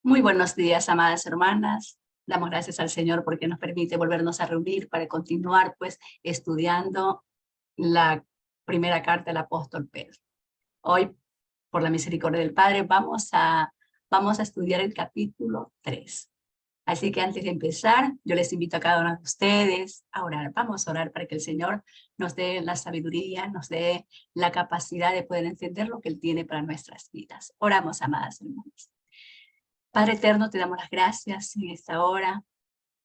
Muy buenos días, amadas hermanas. Damos gracias al Señor porque nos permite volvernos a reunir para continuar, pues, estudiando la primera carta del apóstol Pedro. Hoy, por la misericordia del Padre, vamos a estudiar el capítulo 3. Así que antes de empezar, yo les invito a cada uno de ustedes a orar. Vamos a orar para que el Señor nos dé la sabiduría, nos dé la capacidad de poder entender lo que Él tiene para nuestras vidas. Oramos, amadas hermanas. Padre eterno, te damos las gracias en esta hora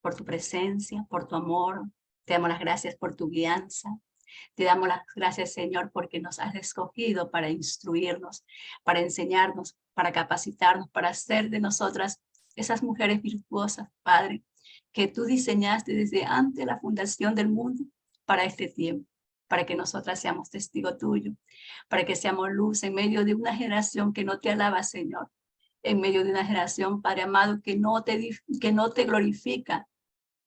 por tu presencia, por tu amor. Te damos las gracias por tu guianza. Te damos las gracias, Señor, porque nos has escogido para instruirnos, para enseñarnos, para capacitarnos, para hacer de nosotras esas mujeres virtuosas, Padre, que tú diseñaste desde antes de la fundación del mundo para este tiempo, para que nosotras seamos testigo tuyo, para que seamos luz en medio de una generación que no te alaba, Señor, en medio de una generación, Padre amado, que no te glorifica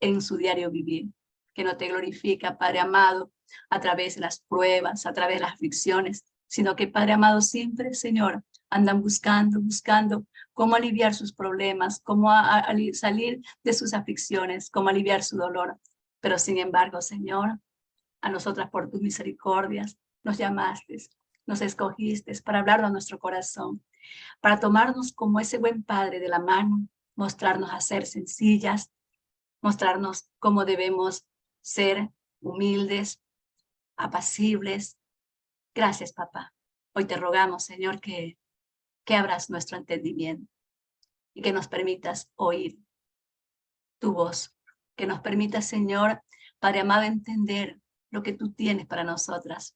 en su diario vivir, que no te glorifica, Padre amado, a través de las pruebas, a través de las aflicciones, sino que, Padre amado, siempre, Señor, andan buscando cómo aliviar sus problemas, cómo salir de sus aflicciones, cómo aliviar su dolor. Pero sin embargo, Señor, a nosotras por tus misericordias nos llamaste, nos escogiste para hablar a nuestro corazón, para tomarnos como ese buen Padre de la mano, mostrarnos a ser sencillas, mostrarnos cómo debemos ser humildes, apacibles. Gracias, papá. Hoy te rogamos, Señor, que abras nuestro entendimiento y que nos permitas oír tu voz, que nos permitas, Señor, Padre amado, entender lo que tú tienes para nosotras.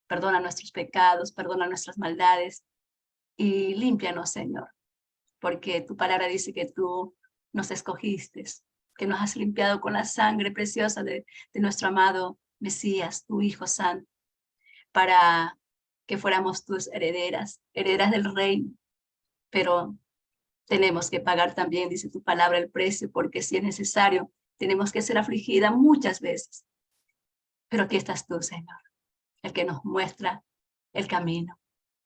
Perdona nuestros pecados, perdona nuestras maldades y límpianos, Señor, porque tu palabra dice que tú nos escogiste, que nos has limpiado con la sangre preciosa de nuestro amado Mesías, tu Hijo Santo, para que fuéramos tus herederas del reino. Pero tenemos que pagar también, dice tu palabra, el precio, porque si es necesario, tenemos que ser afligida muchas veces. Pero aquí estás tú, Señor, el que nos muestra el camino,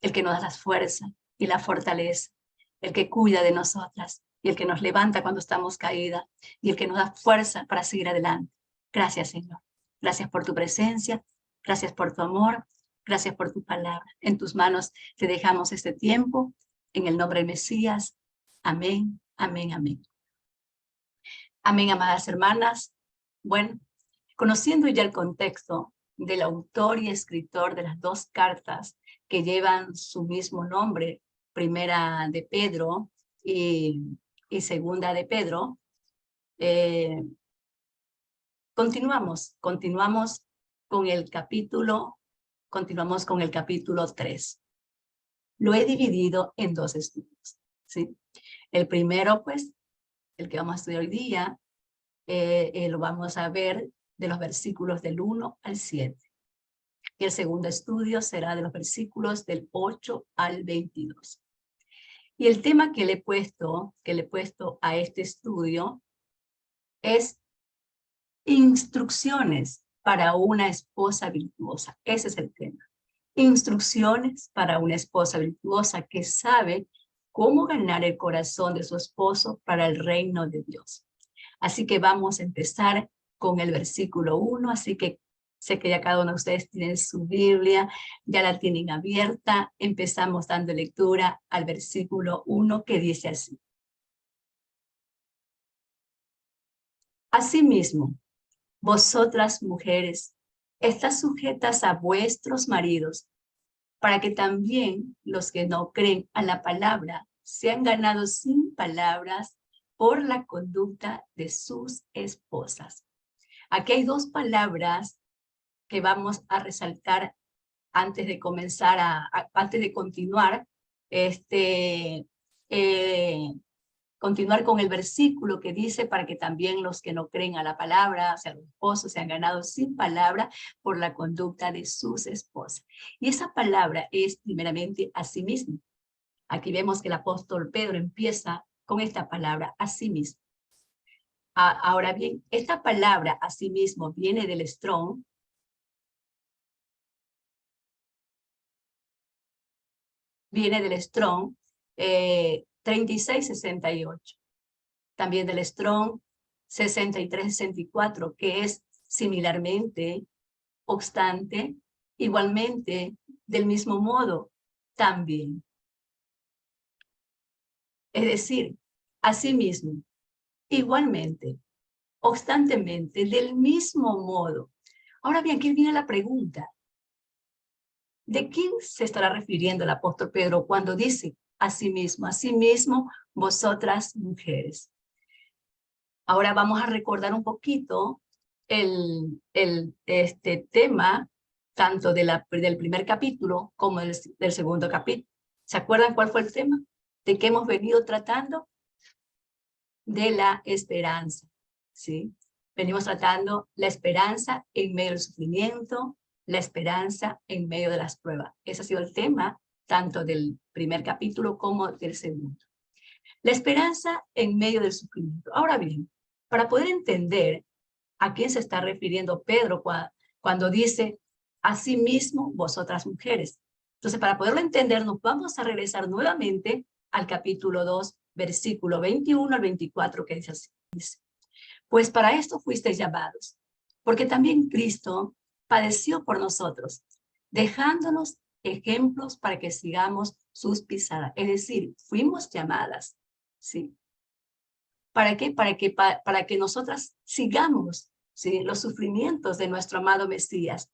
el que nos da la fuerza y la fortaleza, el que cuida de nosotras y el que nos levanta cuando estamos caídas y el que nos da fuerza para seguir adelante. Gracias, Señor. Gracias por tu presencia, gracias por tu amor, gracias por tu palabra. En tus manos te dejamos este tiempo, en el nombre del Mesías. Amén, amén, amén. Amén, amadas hermanas. Bueno, conociendo ya el contexto del autor y escritor de las dos cartas que llevan su mismo nombre, primera de Pedro y segunda de Pedro, continuamos con el capítulo 3. Lo he dividido en dos estudios, ¿sí? El primero, pues, el que vamos a estudiar hoy día, lo vamos a ver de los versículos del 1 al 7. Y el segundo estudio será de los versículos del 8 al 22. Y el tema que le he puesto a este estudio es instrucciones para una esposa virtuosa. Ese es el tema. Instrucciones para una esposa virtuosa que sabe cómo ganar el corazón de su esposo para el reino de Dios. Así que vamos a empezar con el versículo 1, así que sé que ya cada uno de ustedes tiene su Biblia, ya la tienen abierta. Empezamos dando lectura al versículo 1 que dice así. Asimismo, vosotras mujeres, estad sujetas a vuestros maridos, para que también los que no creen a la palabra sean ganados sin palabras por la conducta de sus esposas. Aquí hay dos palabras que vamos a resaltar antes de comenzar, antes de continuar, continuar con el versículo que dice para que también los que no creen a la palabra, o sea, los esposos, sean ganados sin palabra por la conducta de sus esposas. Y esa palabra es primeramente asimismo. Aquí vemos que el apóstol Pedro empieza con esta palabra asimismo. Ahora bien, esta palabra asimismo viene del Strong. Viene del Strong, 3668. También del Strong 6364, que es similarmente, obstante, igualmente, del mismo modo, también. Es decir, asimismo, igualmente, obstantemente, del mismo modo. Ahora bien, aquí viene la pregunta. ¿De quién se estará refiriendo el apóstol Pedro cuando dice asimismo, vosotras mujeres? Ahora vamos a recordar un poquito este tema, tanto del primer capítulo como del segundo capítulo. ¿Se acuerdan cuál fue el tema? ¿De qué hemos venido tratando? De la esperanza, ¿sí? Venimos tratando la esperanza en medio del sufrimiento, la esperanza en medio de las pruebas. Ese ha sido el tema tanto del primer capítulo como del segundo. La esperanza en medio del sufrimiento. Ahora bien, para poder entender a quién se está refiriendo Pedro cuando dice, asimismo vosotras mujeres. Entonces, para poderlo entender, nos vamos a regresar nuevamente al capítulo 2, versículo 21 al 24, que dice así. Pues para esto fuisteis llamados, porque también Cristo padeció por nosotros, dejándonos ejemplos para que sigamos sus pisadas. Es decir, fuimos llamadas, ¿sí? ¿Para qué? Para que nosotras sigamos, ¿sí?, los sufrimientos de nuestro amado Mesías.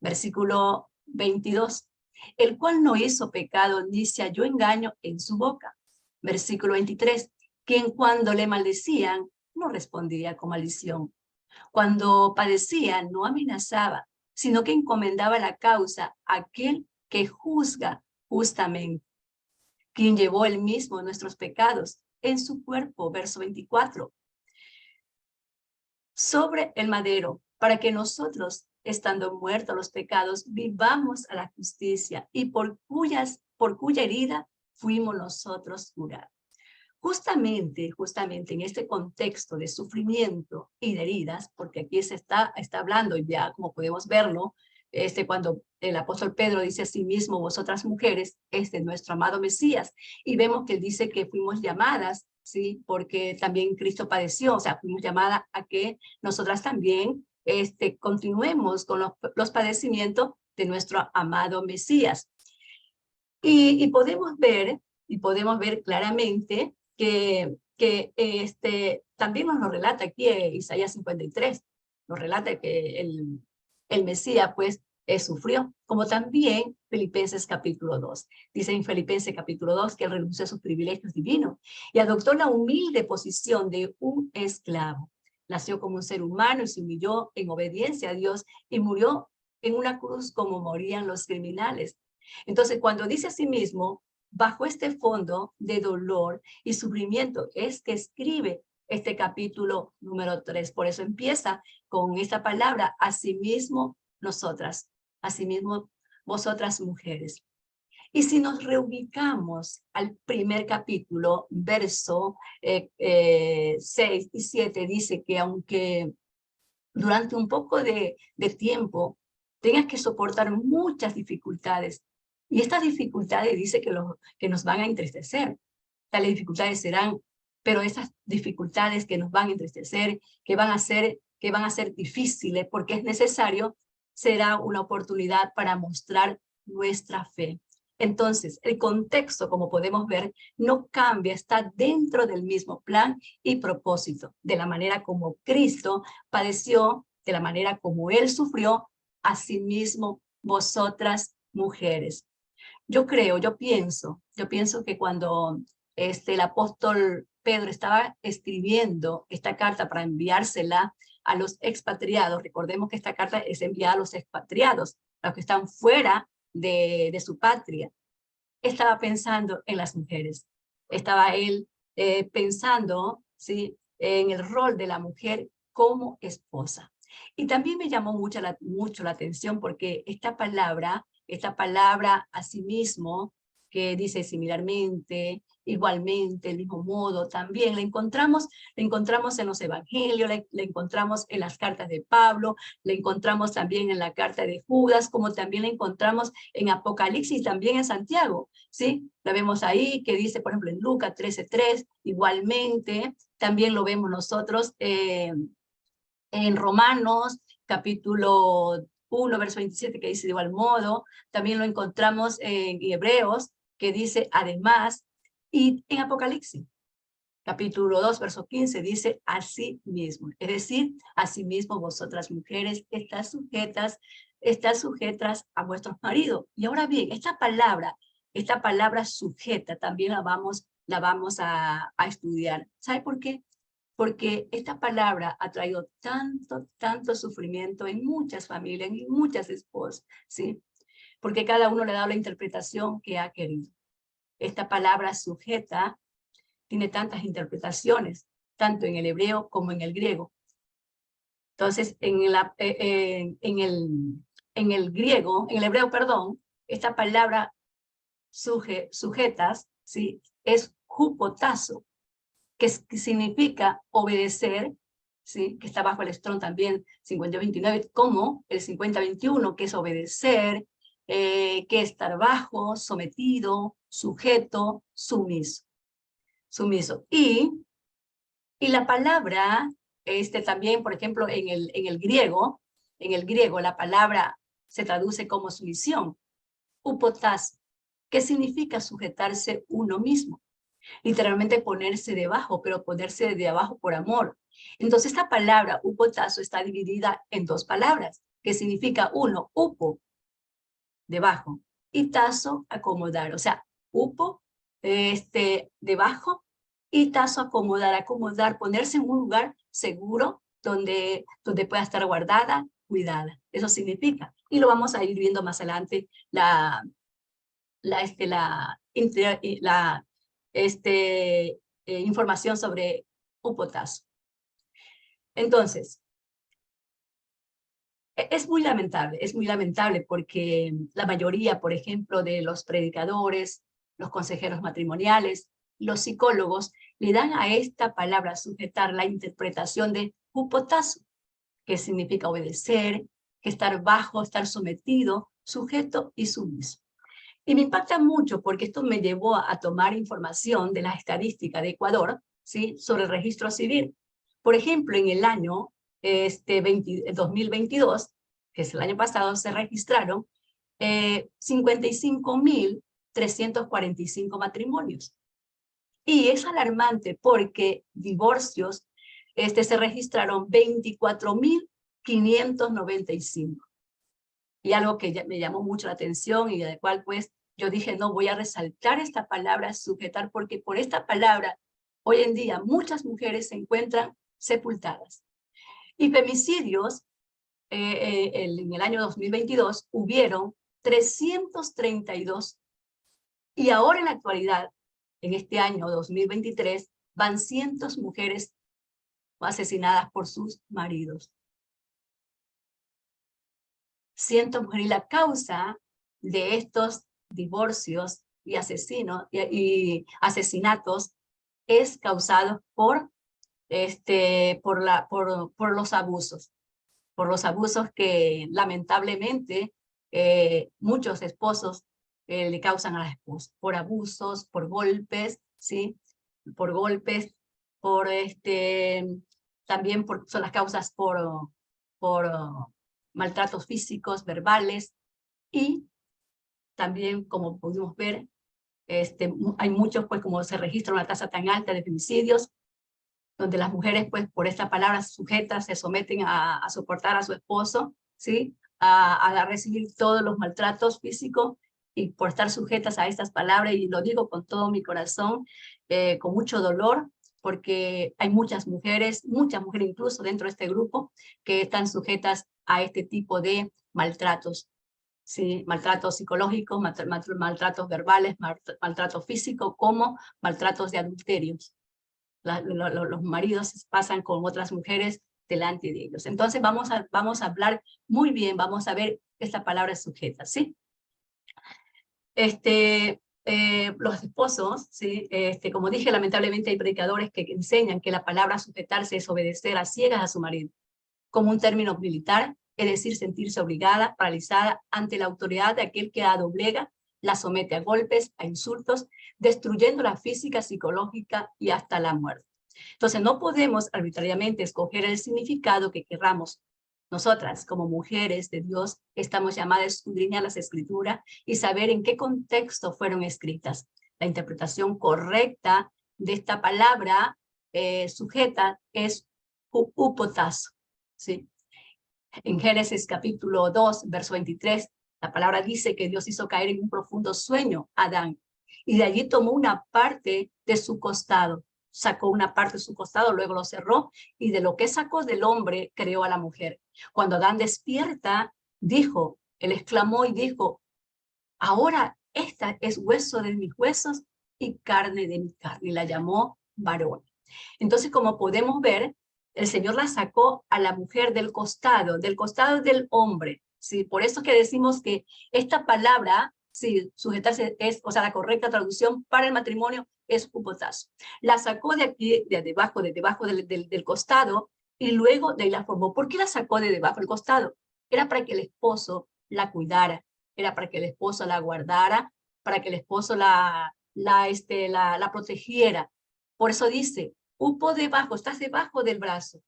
Versículo 22. El cual no hizo pecado ni se halló engaño en su boca. Versículo 23. Quien cuando le maldecían no respondía con maldición. Cuando padecía no amenazaba, sino que encomendaba la causa a aquel que juzga justamente, quien llevó él mismo nuestros pecados en su cuerpo, verso 24, sobre el madero, para que nosotros, estando muertos los pecados, vivamos a la justicia, y por cuya herida fuimos nosotros curados. Justamente en este contexto de sufrimiento y de heridas, porque aquí se está hablando ya, como podemos verlo, cuando el apóstol Pedro dice a sí mismo, vosotras mujeres, nuestro amado Mesías, y vemos que él dice que fuimos llamadas, ¿sí?, porque también Cristo padeció, o sea, fuimos llamadas a que nosotras también continuemos con los padecimientos de nuestro amado Mesías. Y podemos ver claramente que también nos lo relata aquí Isaías 53, nos relata que el Mesías pues sufrió, como también Filipenses capítulo 2. Dice en Filipenses capítulo 2 que él renunció a sus privilegios divinos y adoptó la humilde posición de un esclavo. Nació como un ser humano y se humilló en obediencia a Dios y murió en una cruz como morían los criminales. Entonces, cuando dice a sí mismo, bajo este fondo de dolor y sufrimiento, es que escribe este capítulo número 3. Por eso empieza con esta palabra, asimismo nosotras, asimismo vosotras mujeres. Y si nos reubicamos al primer capítulo, verso 6 y 7, dice que aunque durante un poco de tiempo tengas que soportar muchas dificultades, y estas dificultades dice que nos van a entristecer. Tales dificultades serán, pero esas dificultades que nos van a entristecer, que van a ser difíciles porque es necesario, será una oportunidad para mostrar nuestra fe. Entonces, el contexto, como podemos ver, no cambia, está dentro del mismo plan y propósito. De la manera como Cristo padeció, de la manera como Él sufrió, asimismo vosotras mujeres. Yo pienso que cuando el apóstol Pedro estaba escribiendo esta carta para enviársela a los expatriados, recordemos que esta carta es enviada a los expatriados, a los que están fuera de su patria, estaba pensando en las mujeres. Estaba él pensando, ¿sí?, en el rol de la mujer como esposa. Y también me llamó mucho la atención porque esta palabra asimismo, que dice similarmente, igualmente, el mismo modo, también la encontramos en los evangelios, la encontramos en las cartas de Pablo, la encontramos también en la carta de Judas, como también la encontramos en Apocalipsis, también en Santiago, ¿sí? La vemos ahí, que dice, por ejemplo, en Lucas 13:3, igualmente, también lo vemos nosotros en Romanos, capítulo 1, verso 27, que dice de igual modo, también lo encontramos en Hebreos, que dice además, y en Apocalipsis, capítulo 2, verso 15, dice así mismo, es decir, asimismo vosotras mujeres estáis sujetas a vuestros maridos. Y ahora bien, esta palabra sujeta también la vamos a estudiar. ¿Sabe por qué? Porque esta palabra ha traído tanto sufrimiento en muchas familias, en muchas esposas, ¿sí? Porque cada uno le ha dado la interpretación que ha querido. Esta palabra sujeta tiene tantas interpretaciones, tanto en el hebreo como en el griego. Entonces, en el griego, en el hebreo, perdón, esta palabra sujetas, ¿sí? Es hupotazo, que significa obedecer, ¿sí? Que está bajo el Strong también, 50-29, como el 50-21, que es obedecer, que estar bajo, sometido, sujeto, sumiso. Y la palabra, también, por ejemplo, en el griego, la palabra se traduce como sumisión, upotas, que significa sujetarse uno mismo. Literalmente ponerse debajo, pero ponerse de abajo por amor. Entonces esta palabra, upotazo, está dividida en dos palabras, que significa uno, upo, debajo, y tazo, acomodar. O sea, upo, debajo, y tazo, acomodar, ponerse en un lugar seguro donde pueda estar guardada, cuidada. Eso significa. Y lo vamos a ir viendo más adelante, información sobre upotazo. Entonces, es muy lamentable porque la mayoría, por ejemplo, de los predicadores, los consejeros matrimoniales, los psicólogos, le dan a esta palabra sujetar la interpretación de upotazo, que significa obedecer, que estar bajo, estar sometido, sujeto y sumiso. Y me impacta mucho porque esto me llevó a tomar información de las estadísticas de Ecuador, ¿sí? Sobre el registro civil. Por ejemplo, en el año 2022, que es el año pasado, se registraron 55.345 matrimonios. Y es alarmante porque divorcios se registraron 24.595. Y algo que me llamó mucho la atención y de cual pues yo dije, no, voy a resaltar esta palabra sujetar, porque por esta palabra hoy en día muchas mujeres se encuentran sepultadas. Y femicidios, en el año 2022 hubieron 332, y ahora en la actualidad, en este año 2023, van cientos mujeres asesinadas por sus maridos. Y la causa de estos divorcios y asesinatos es causado por los abusos. Por los abusos que lamentablemente muchos esposos le causan a la esposa. Por abusos, por golpes, ¿sí? Por golpes, también son las causas por maltratos físicos, verbales, y también, como pudimos ver, hay muchos, pues, como se registra una tasa tan alta de femicidios, donde las mujeres, pues, por esta palabra sujetas, se someten a soportar a su esposo, ¿sí? A recibir todos los maltratos físicos, y por estar sujetas a estas palabras, y lo digo con todo mi corazón, con mucho dolor, porque hay muchas mujeres incluso dentro de este grupo, que están sujetas a este tipo de maltratos, ¿sí? Maltratos psicológicos, maltratos verbales, maltratos físicos, como maltratos de adulterios. Los maridos pasan con otras mujeres delante de ellos. Entonces vamos a hablar muy bien, vamos a ver esta palabra sujeta, ¿sí? los esposos, ¿sí? Como dije, lamentablemente hay predicadores que enseñan que la palabra sujetarse es obedecer a ciegas a su marido, como un término militar, es decir, sentirse obligada, paralizada ante la autoridad de aquel que la doblega, la somete a golpes, a insultos, destruyendo la física, psicológica y hasta la muerte. Entonces no podemos arbitrariamente escoger el significado que querramos. Nosotras, como mujeres de Dios, estamos llamadas a escudriñar las Escrituras y saber en qué contexto fueron escritas. La interpretación correcta de esta palabra sujeta es upotazo, ¿sí? En Génesis capítulo 2, verso 23, la palabra dice que Dios hizo caer en un profundo sueño a Adán, y de allí tomó una parte de su costado, sacó una parte de su costado, luego lo cerró, y de lo que sacó del hombre creó a la mujer. Cuando Adán despierta, dijo, él exclamó y dijo, ahora esta es hueso de mis huesos y carne de mi carne, y la llamó varón. Entonces, como podemos ver, el Señor la sacó a la mujer del costado del hombre, ¿sí? Por eso que decimos que esta palabra, sí, sujetarse es, o sea, la correcta traducción para el matrimonio es upotazo. La sacó de aquí, de debajo del costado, y luego de ahí la formó. ¿Por qué la sacó de debajo del costado? Era para que el esposo la cuidara, era para que el esposo la guardara, para que el esposo la protegiera. Por eso dice, upo debajo, estás debajo del brazo.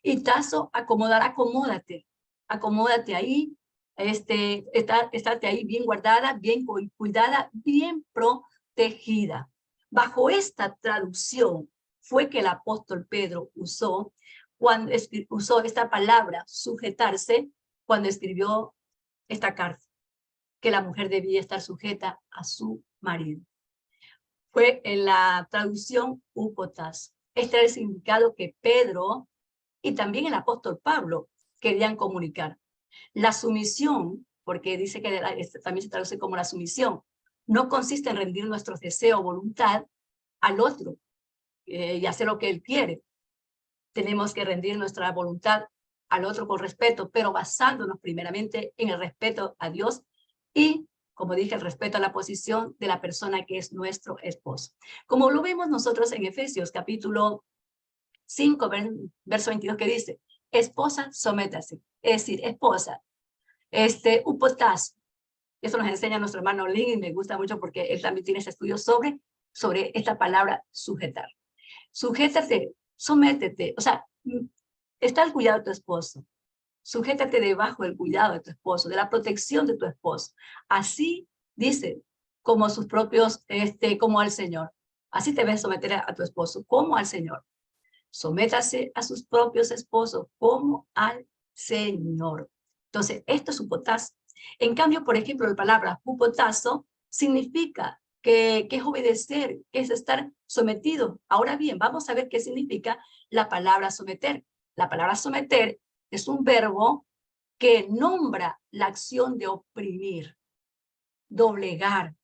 Y tazo, acomódate. Acomódate ahí, estate ahí bien guardada, bien cuidada, bien protegida. Bajo esta traducción fue que el apóstol Pedro usó esta palabra, sujetarse, cuando escribió esta carta, que la mujer debía estar sujeta a su marido. Fue en la traducción upotas. Este era el significado que Pedro y también el apóstol Pablo querían comunicar. La sumisión, porque dice que también se traduce como la sumisión, no consiste en rendir nuestros deseos o voluntad al otro y hacer lo que él quiere. Tenemos que rendir nuestra voluntad al otro con respeto, pero basándonos primeramente en el respeto a Dios y, como dije, el respeto a la posición de la persona que es nuestro esposo. Como lo vemos nosotros en Efesios capítulo 5, verso 22, que dice, esposa, sométase. Es decir, esposa, upotazo. Eso nos enseña nuestro hermano Lin y me gusta mucho porque él también tiene ese estudio sobre esta palabra sujetar. Sujétate, sométete, o sea, está al cuidado de tu esposo. Sujétate debajo del cuidado de tu esposo, de la protección de tu esposo. Así dice, como sus propios, como al Señor. Así te debes someter a tu esposo, como al Señor. Sométase a sus propios esposos, como al Señor. Entonces, esto es upotazo. En cambio, por ejemplo, la palabra upotazo significa que es obedecer, que es estar sometido. Ahora bien, vamos a ver qué significa la palabra someter. La palabra someter es un verbo que nombra la acción de oprimir, doblegar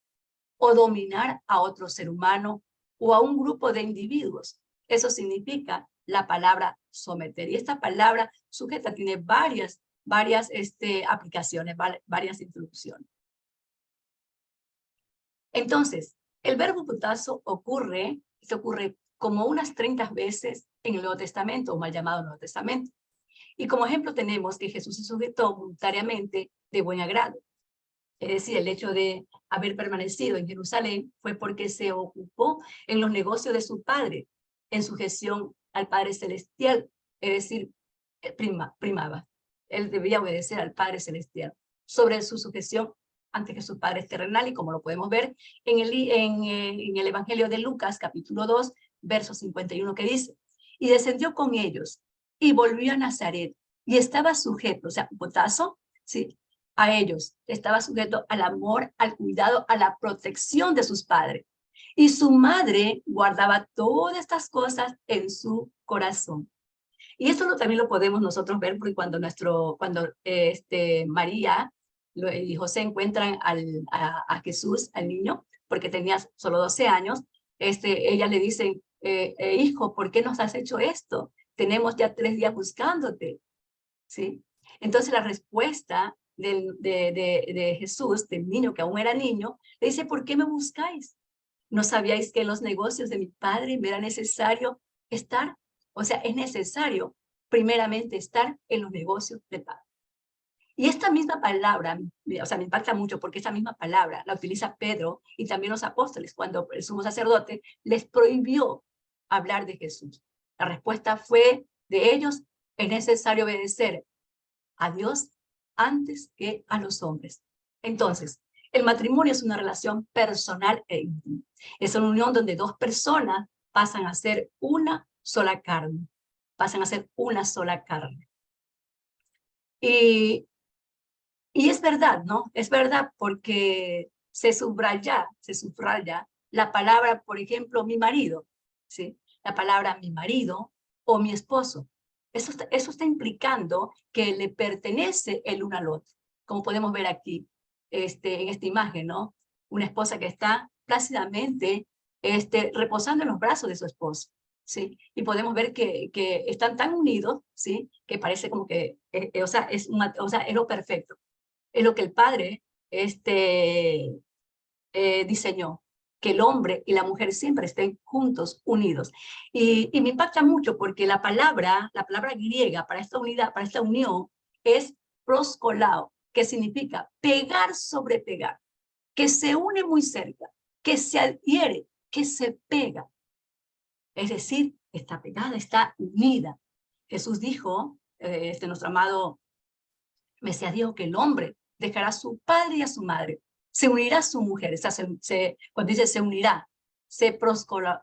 o dominar a otro ser humano o a un grupo de individuos. Eso significa la palabra someter. Y esta palabra sujeta tiene varias aplicaciones, varias introducciones. Entonces, el verbo upotazo ocurre como unas 30 veces en el Nuevo Testamento, o mal llamado Nuevo Testamento. Y como ejemplo tenemos que Jesús se sujetó voluntariamente de buen agrado. Es decir, el hecho de haber permanecido en Jerusalén fue porque se ocupó en los negocios de su Padre, en sujeción al Padre Celestial, es decir, primaba. Él debía obedecer al Padre Celestial sobre su sujeción ante que su Padre terrenal, y como lo podemos ver en el Evangelio de Lucas, capítulo 2, verso 51, que dice, y descendió con ellos, y volvió a Nazaret, y estaba sujeto, o sea, upotazo, sí, a ellos, estaba sujeto al amor, al cuidado, a la protección de sus padres. Y su madre guardaba todas estas cosas en su corazón. Y esto también lo podemos nosotros ver porque cuando María y José encuentran a Jesús, al niño, porque tenía solo 12 años, ellas le dicen, hijo, ¿por qué nos has hecho esto? Tenemos ya 3 días buscándote, ¿sí? Entonces la respuesta de Jesús, del niño que aún era niño, le dice, ¿por qué me buscáis? ¿No sabíais que en los negocios de mi padre me era necesario estar? O sea, es necesario primeramente estar en los negocios del Padre. Y esta misma palabra, o sea, me impacta mucho porque esta misma palabra la utiliza Pedro y también los apóstoles cuando el sumo sacerdote les prohibió hablar de Jesús. La respuesta fue de ellos, es necesario obedecer a Dios antes que a los hombres. Entonces, el matrimonio es una relación personal e íntima. Es una unión donde dos personas pasan a ser una sola carne. Pasan a ser una sola carne. Y es verdad, ¿no? Es verdad porque se subraya la palabra, por ejemplo, mi marido, ¿sí? La palabra mi marido o mi esposo. Eso está implicando que le pertenece el uno al otro. Como podemos ver aquí en esta imagen, ¿no? Una esposa que está plácidamente reposando en los brazos de su esposo, ¿sí? Y podemos ver que están tan unidos, ¿sí? Que parece como que, o sea, es lo perfecto. Es lo que el Padre diseñó, que el hombre y la mujer siempre estén juntos, unidos. Y me impacta mucho porque la palabra griega para esta unidad, para esta unión, es proskolao, que significa pegar sobre pegar, que se une muy cerca, que se adhiere, que se pega. Es decir, está pegada, está unida. Jesús dijo, nuestro amado Mesías dijo que el hombre dejará a su padre y a su madre, se unirá a su mujer, o sea, cuando dice se unirá, se proscolao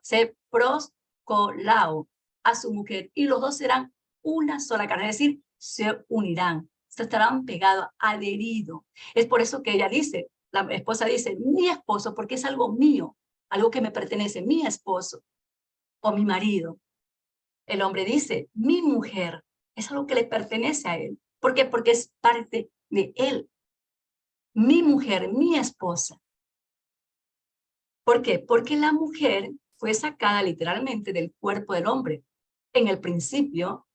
a su mujer, y los dos serán una sola carne, es decir, se unirán, se estarán pegados, adheridos. Es por eso que ella dice, la esposa dice, mi esposo, porque es algo mío, algo que me pertenece, mi esposo o mi marido. El hombre dice, mi mujer, es algo que le pertenece a él. ¿Por qué? Porque es parte de él. Mi mujer, mi esposa. ¿Por qué? Porque la mujer fue sacada literalmente del cuerpo del hombre en el principio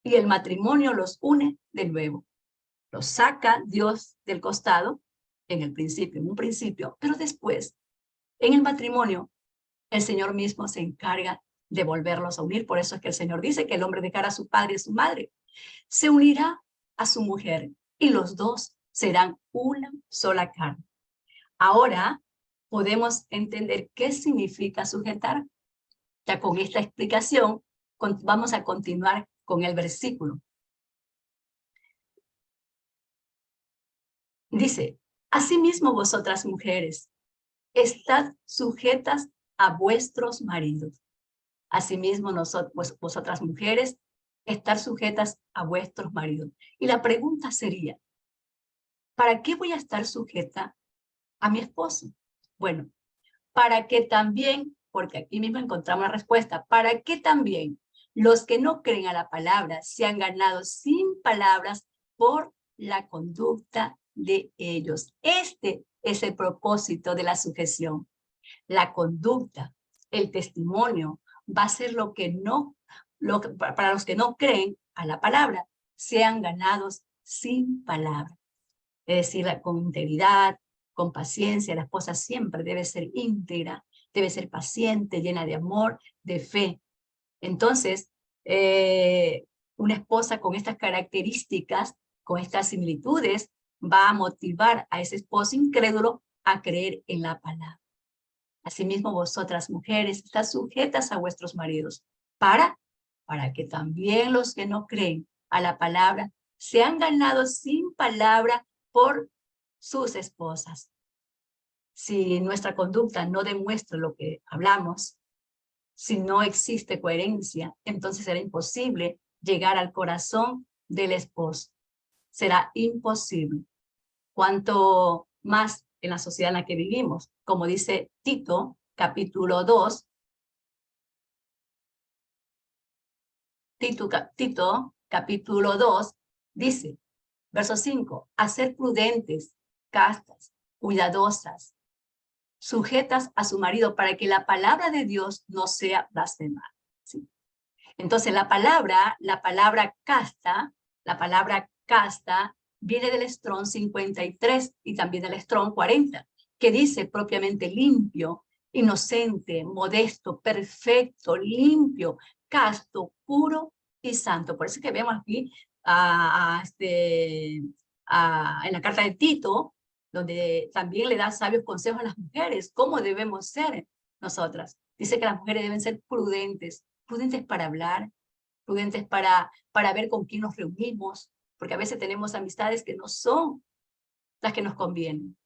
y el matrimonio los une de nuevo. Los saca Dios del costado en el principio, en un principio, pero después, en el matrimonio, el Señor mismo se encarga de volverlos a unir. Por eso es que el Señor dice que el hombre dejará a su padre y a su madre, se unirá a su mujer y los dos serán una sola carne. Ahora podemos entender qué significa sujetar. Ya con esta explicación vamos a continuar con el versículo. Dice, asimismo vosotras mujeres, estad sujetas a vuestros maridos. Asimismo vosotras mujeres, estar sujetas a vuestros maridos. Y la pregunta sería, ¿para qué voy a estar sujeta a mi esposo? Bueno, para que también, porque aquí mismo encontramos la respuesta, para que también los que no creen a la palabra sean ganados sin palabras por la conducta de ellos. Este es el propósito de la sujeción. La conducta, el testimonio, va a ser lo que para los que no creen a la palabra, sean ganados sin palabra. Es decir, con integridad, con paciencia. La esposa siempre debe ser íntegra, debe ser paciente, llena de amor, de fe. Entonces, una esposa con estas características, con estas similitudes, va a motivar a ese esposo incrédulo a creer en la palabra. Asimismo, vosotras mujeres, estad sujetas a vuestros maridos, para que también los que no creen a la palabra sean ganados sin palabra por sus esposas. Si nuestra conducta no demuestra lo que hablamos, si no existe coherencia, entonces será imposible llegar al corazón del esposo. Será imposible. Cuanto más en la sociedad en la que vivimos, como dice Tito, capítulo 2, Tito, capítulo 2, dice, verso 5, a ser prudentes, castas, cuidadosas, sujetas a su marido, para que la palabra de Dios no sea blasfemada. ¿Sí? Entonces la palabra casta viene del Strong 53 y también del Strong 40, que dice propiamente limpio, inocente, modesto, perfecto, limpio, casto, puro y santo. Por eso que vemos aquí en la carta de Tito, donde también le da sabios consejos a las mujeres, cómo debemos ser nosotras. Dice que las mujeres deben ser prudentes, prudentes para hablar, prudentes para ver con quién nos reunimos, porque a veces tenemos amistades que no son las que nos convienen.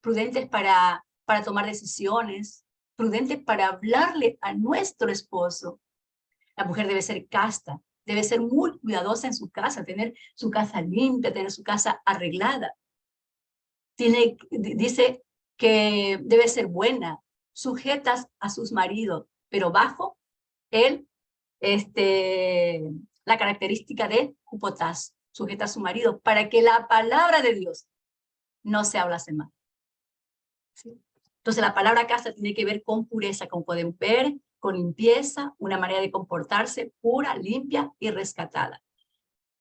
Prudentes para tomar decisiones, prudentes para hablarle a nuestro esposo. La mujer debe ser casta, debe ser muy cuidadosa en su casa, tener su casa limpia, tener su casa arreglada. Dice que debe ser buena, sujetas a sus maridos, pero bajo la característica de Jupotás, sujeta a su marido, para que la palabra de Dios no se hablase mal. ¿Sí? Entonces la palabra casa tiene que ver con pureza, con poder ver, con limpieza, una manera de comportarse pura, limpia y rescatada.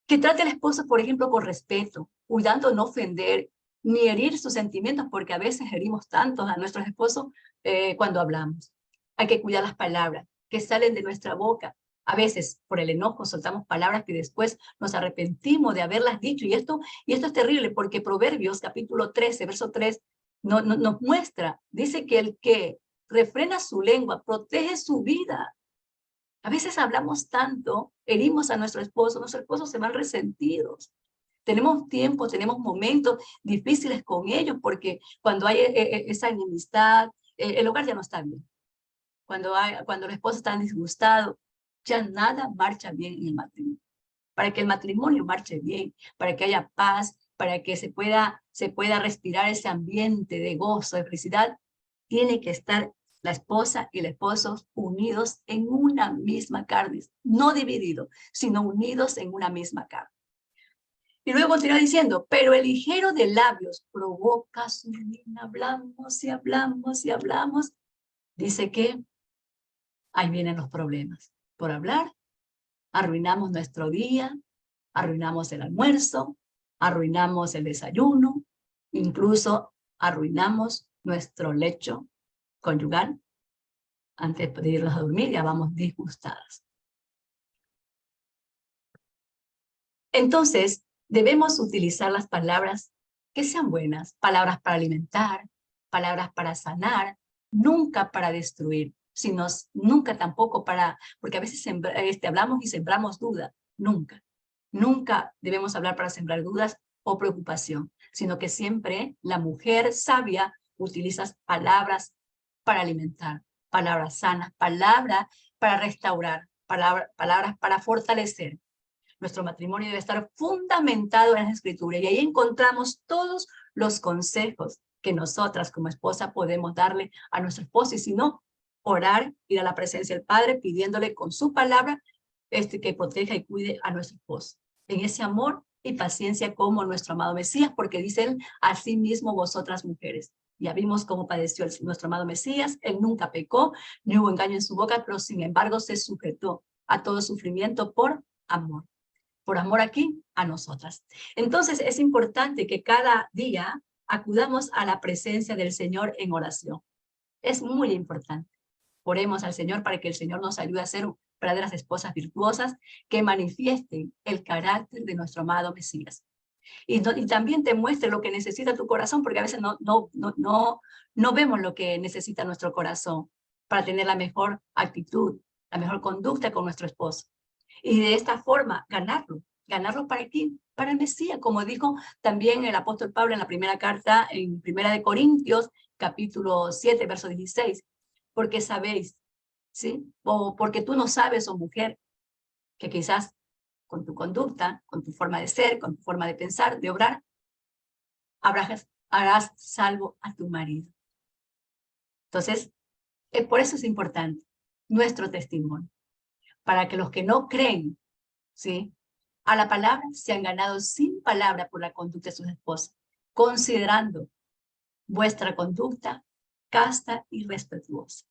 Que trate al esposo, por ejemplo, con respeto, cuidando no ofender, ni herir sus sentimientos, porque a veces herimos tanto a nuestros esposos cuando hablamos. Hay que cuidar las palabras que salen de nuestra boca. A veces, por el enojo, soltamos palabras que después nos arrepentimos de haberlas dicho. Y esto es terrible, porque Proverbios, capítulo 13, verso 3, nos muestra, dice que el que refrena su lengua protege su vida. A veces hablamos tanto, herimos a nuestros esposos se van resentidos. Tenemos tiempo, tenemos momentos difíciles con ellos, porque cuando hay esa enemistad, el hogar ya no está bien. Cuando los esposos están disgustados, ya nada marcha bien en el matrimonio. Para que el matrimonio marche bien, para que haya paz, para que se pueda respirar ese ambiente de gozo, de felicidad, tiene que estar la esposa y el esposo unidos en una misma carne, no divididos, sino unidos en una misma carne. Y luego continúa diciendo, pero el ligero de labios provoca su ruina. Hablamos y hablamos y hablamos. Dice que ahí vienen los problemas. Por hablar, arruinamos nuestro día, arruinamos el almuerzo, arruinamos el desayuno, incluso arruinamos nuestro lecho conyugal. Antes de irnos a dormir ya vamos disgustadas. Entonces, debemos utilizar las palabras que sean buenas, palabras para alimentar, palabras para sanar, nunca para destruir, sino nunca tampoco porque a veces hablamos y sembramos duda, nunca. Nunca debemos hablar para sembrar dudas o preocupación, sino que siempre la mujer sabia utiliza palabras para alimentar, palabras sanas, palabras para restaurar, palabras para fortalecer. Nuestro matrimonio debe estar fundamentado en las escrituras y ahí encontramos todos los consejos que nosotras como esposa podemos darle a nuestro esposo, y si no, orar, ir a la presencia del Padre pidiéndole con su palabra que proteja y cuide a nuestro esposo en ese amor y paciencia como nuestro amado Mesías, porque dice él, así mismo vosotras mujeres. Ya vimos cómo padeció nuestro amado Mesías, él nunca pecó, ni hubo engaño en su boca, pero sin embargo se sujetó a todo sufrimiento por amor. Por amor aquí a nosotras. Entonces es importante que cada día acudamos a la presencia del Señor en oración. Es muy importante. Oremos al Señor para que el Señor nos ayude a ser verdaderas esposas virtuosas que manifiesten el carácter de nuestro amado Mesías. Y también te muestre lo que necesita tu corazón, porque a veces no vemos lo que necesita nuestro corazón para tener la mejor actitud, la mejor conducta con nuestro esposo. Y de esta forma ganarlo para quién, para el Mesías, como dijo también el apóstol Pablo en la primera carta, en Primera de Corintios, capítulo 7, verso 16, porque sabéis, ¿sí? O porque tú no sabes, oh mujer, que quizás con tu conducta, con tu forma de ser, con tu forma de pensar, de obrar, harás salvo a tu marido. Entonces, por eso es importante nuestro testimonio, para que los que no creen, ¿sí?, a la palabra se han ganado sin palabra por la conducta de sus esposas, considerando vuestra conducta casta y respetuosa.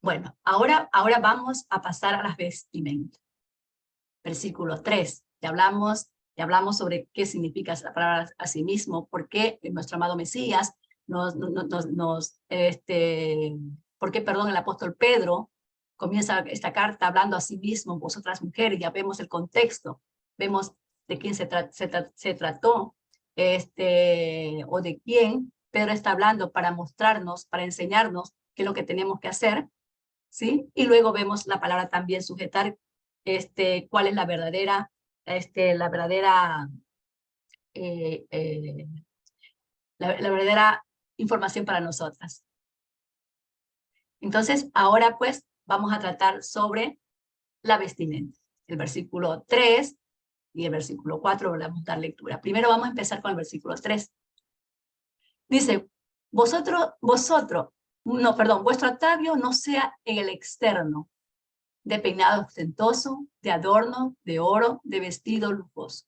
Bueno, ahora vamos a pasar a las vestimentas. Versículo 3, ya hablamos Y hablamos sobre qué significa la palabra asimismo, por qué nuestro amado Mesías por qué, perdón, el apóstol Pedro comienza esta carta hablando a sí mismo, vosotras mujeres, ya vemos el contexto, vemos de quién se trató, o de quién Pedro está hablando para mostrarnos, para enseñarnos qué es lo que tenemos que hacer, ¿sí? Y luego vemos la palabra también sujetar, cuál es la verdadera, eh, eh, la verdadera información para nosotras. Entonces, ahora pues vamos a tratar sobre la vestimenta. El versículo 3 y el versículo 4 vamos a dar lectura. Primero vamos a empezar con el versículo 3. Dice, vuestro atavio no sea en el externo, de peinado ostentoso, de adorno, de oro, de vestido lujoso.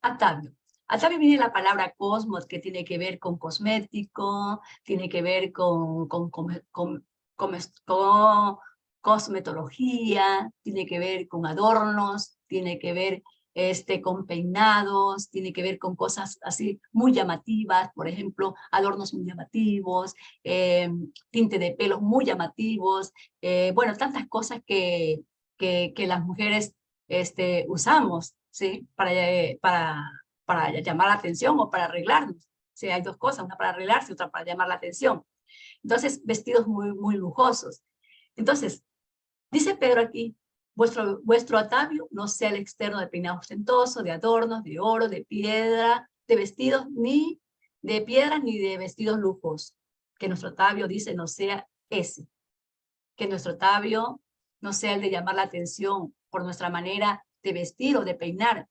Atavio. Atavio viene la palabra cosmos, que tiene que ver con cosmético, tiene que ver con cosmetología, tiene que ver con adornos, tiene que ver con peinados, tiene que ver con cosas así muy llamativas, por ejemplo, adornos muy llamativos, tinte de pelos muy llamativos, bueno, tantas cosas que las mujeres usamos, ¿sí? Para llamar la atención o para arreglarnos. Sí, hay dos cosas, una para arreglarse y otra para llamar la atención. Entonces, vestidos muy lujosos. Entonces, dice Pedro aquí, vuestro atavio no sea el externo de peinado ostentoso, de adornos, de oro, de piedra, de vestidos, ni de piedras, ni de vestidos lujosos. Que nuestro atavio, dice, no sea ese. Que nuestro atavio no sea el de llamar la atención por nuestra manera de vestir o de peinar.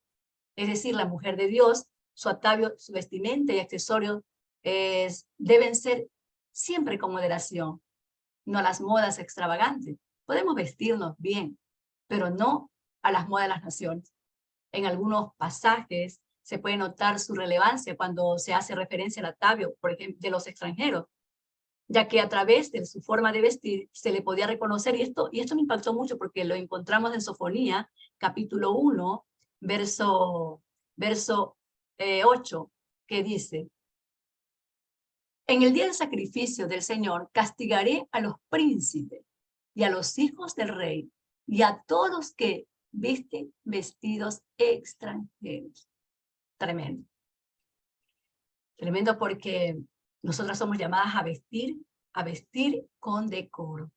Es decir, la mujer de Dios, su atavio, su vestimenta y accesorios deben ser siempre con moderación, no a las modas extravagantes. Podemos vestirnos bien, pero no a las modas de las naciones. En algunos pasajes se puede notar su relevancia cuando se hace referencia al atavio, por ejemplo, de los extranjeros, ya que a través de su forma de vestir se le podía reconocer, y esto me impactó mucho porque lo encontramos en Sofonía, capítulo 1, verso 8, que dice, en el día del sacrificio del Señor castigaré a los príncipes y a los hijos del rey y a todos los que visten vestidos extranjeros. Tremendo. Tremendo porque nosotras somos llamadas a vestir con decoro.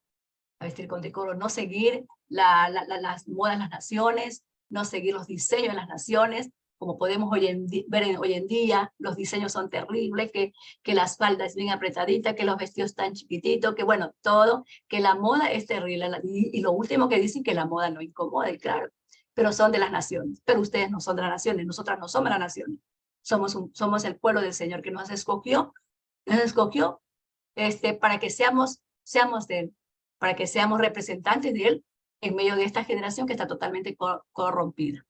A vestir con decoro, no seguir las modas de las naciones, no seguir los diseños de las naciones, como podemos ver hoy en día, los diseños son terribles, que las faldas bien apretaditas, que los vestidos tan chiquititos, que bueno, todo, que la moda es terrible. Y lo último que dicen que la moda no incomoda, y claro, pero son de las naciones. Pero ustedes no son de las naciones, nosotras no somos las naciones. Somos el pueblo del Señor que nos escogió para que seamos de Él, para que seamos representantes de Él en medio de esta generación que está totalmente corrompida.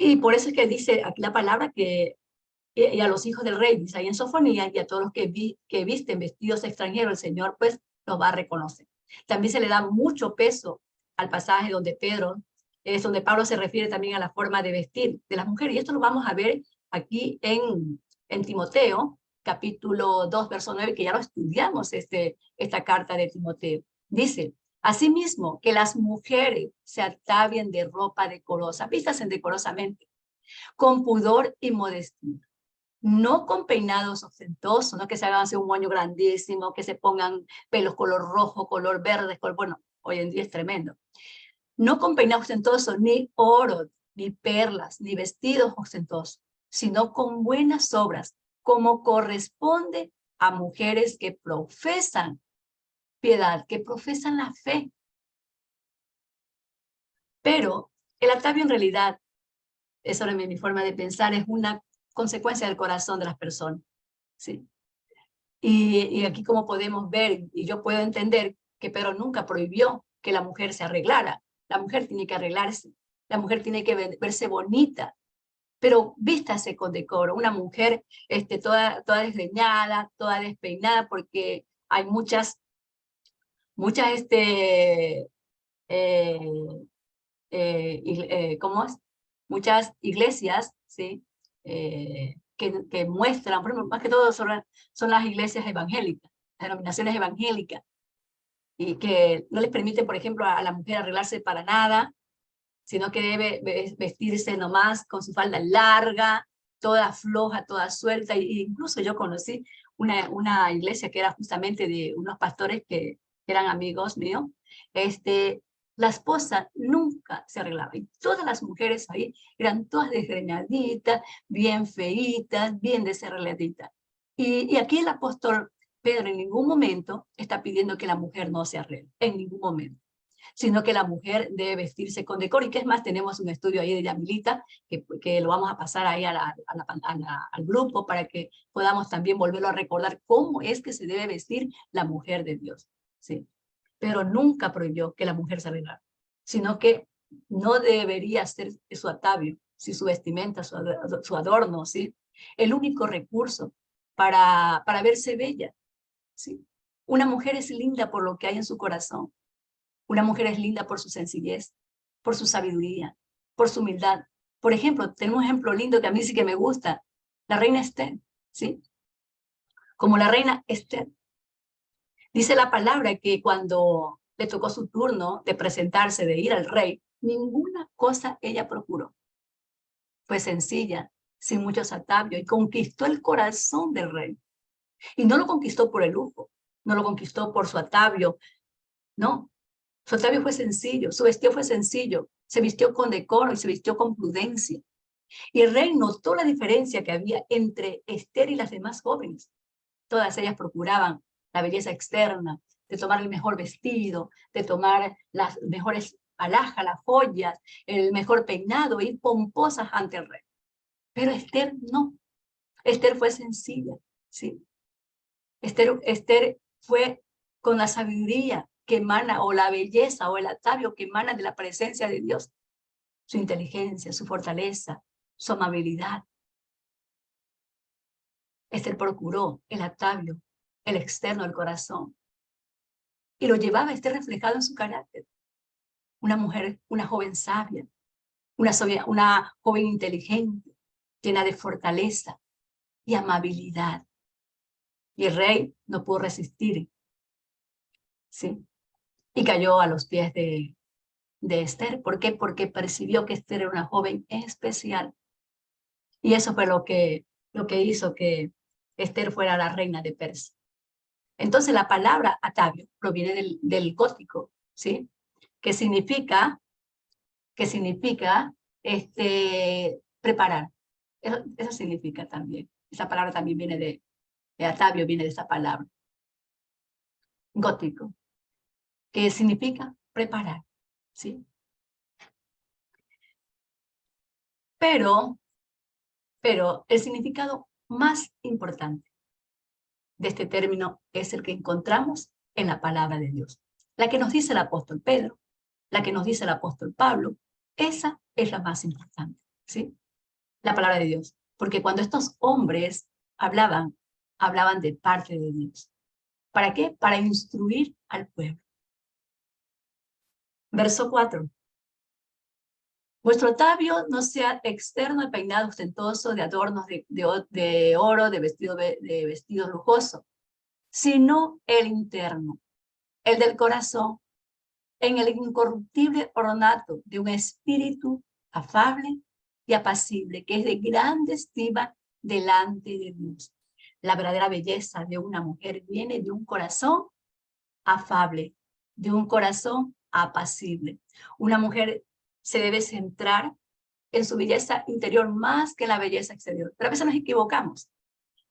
Y por eso es que dice aquí la palabra que y a los hijos del rey, dice ahí en Sofonía, y a todos los que visten vestidos extranjeros, el Señor pues los va a reconocer. También se le da mucho peso al pasaje donde donde Pablo se refiere también a la forma de vestir de las mujeres, y esto lo vamos a ver aquí en Timoteo, capítulo 2, verso 9, que ya lo estudiamos esta carta de Timoteo. Dice, asimismo, que las mujeres se atavien de ropa decorosa, vístanse decorosamente, con pudor y modestia, no con peinados ostentosos, no que se hagan así un moño grandísimo, que se pongan pelos color rojo, color verde, bueno, hoy en día es tremendo. No con peinados ostentosos, ni oro, ni perlas, ni vestidos ostentosos, sino con buenas obras, como corresponde a mujeres que profesan piedad, que profesan la fe. Pero el atavio en realidad, eso es mi forma de pensar, es una consecuencia del corazón de las personas. ¿Sí? Y aquí como podemos ver, y yo puedo entender que Pedro nunca prohibió que la mujer se arreglara. La mujer tiene que arreglarse, la mujer tiene que verse bonita, pero vístase con decoro. Una mujer toda desgreñada, toda despeinada, porque hay muchas ¿cómo es? muchas iglesias, ¿sí? Que muestran, por ejemplo, más que todo son las iglesias evangélicas, las denominaciones evangélicas, y que no les permiten, por ejemplo, a la mujer arreglarse para nada, sino que debe vestirse nomás con su falda larga, toda floja, toda suelta. Y incluso yo conocí una iglesia que era justamente de unos pastores que eran amigos míos. La esposa nunca se arreglaba, y todas las mujeres ahí eran todas desgreñaditas, bien feitas, bien desarregladitas. Y aquí el apóstol Pedro en ningún momento está pidiendo que la mujer no se arregle, en ningún momento, sino que la mujer debe vestirse con decoro. Y que es más, tenemos un estudio ahí de Yamilita, que lo vamos a pasar ahí al grupo para que podamos también volverlo a recordar cómo es que se debe vestir la mujer de Dios. ¿Sí? Pero nunca prohibió que la mujer se arreglara, sino que no debería ser su atavio, ¿sí? Su vestimenta, su adorno, ¿sí? El único recurso para verse bella. ¿Sí? Una mujer es linda por lo que hay en su corazón. Una mujer es linda por su sencillez, por su sabiduría, por su humildad. Por ejemplo, tenemos un ejemplo lindo que a mí sí que me gusta, la reina Esther, ¿sí? Como la reina Esther. Dice la palabra que cuando le tocó su turno de presentarse, de ir al rey, ninguna cosa ella procuró. Fue sencilla, sin muchos atavios, y conquistó el corazón del rey. Y no lo conquistó por el lujo, no lo conquistó por su atavio, no. Su atavio fue sencillo, su vestido fue sencillo, se vistió con decoro y se vistió con prudencia. Y el rey notó la diferencia que había entre Esther y las demás jóvenes. Todas ellas procuraban la belleza externa, de tomar el mejor vestido, de tomar las mejores alhajas, las joyas, el mejor peinado, ir pomposas ante el rey. Pero Esther no. Esther fue sencilla, ¿sí? Esther fue con la sabiduría que emana, o la belleza, o el atavio que emana de la presencia de Dios. Su inteligencia, su fortaleza, su amabilidad. Esther procuró el atavio, el externo del corazón, y lo llevaba reflejado en su carácter. Una mujer, una joven sabia, una joven inteligente, llena de fortaleza y amabilidad. Y el rey no pudo resistir, ¿sí? Y cayó a los pies de Esther. ¿Por qué? Porque percibió que Esther era una joven especial. Y eso fue lo que hizo que Esther fuera la reina de Persia. Entonces la palabra atavio proviene del gótico, ¿sí? Que significa preparar. Eso significa también. Esa palabra también viene de atavio, viene de esa palabra. Gótico, que significa preparar, ¿sí? Pero el significado más importante de este término es el que encontramos en la palabra de Dios. La que nos dice el apóstol Pedro, la que nos dice el apóstol Pablo, esa es la más importante, ¿sí? La palabra de Dios. Porque cuando estos hombres hablaban de parte de Dios. ¿Para qué? Para instruir al pueblo. Verso 4. Vuestro atavio no sea externo, de peinado ostentoso, de adornos de oro, de vestidos lujosos, sino el interno, el del corazón, en el incorruptible ornato de un espíritu afable y apacible, que es de grande estima delante de Dios. La verdadera belleza de una mujer viene de un corazón afable, de un corazón apacible. Una mujer se debe centrar en su belleza interior más que en la belleza exterior. Pero a veces nos equivocamos.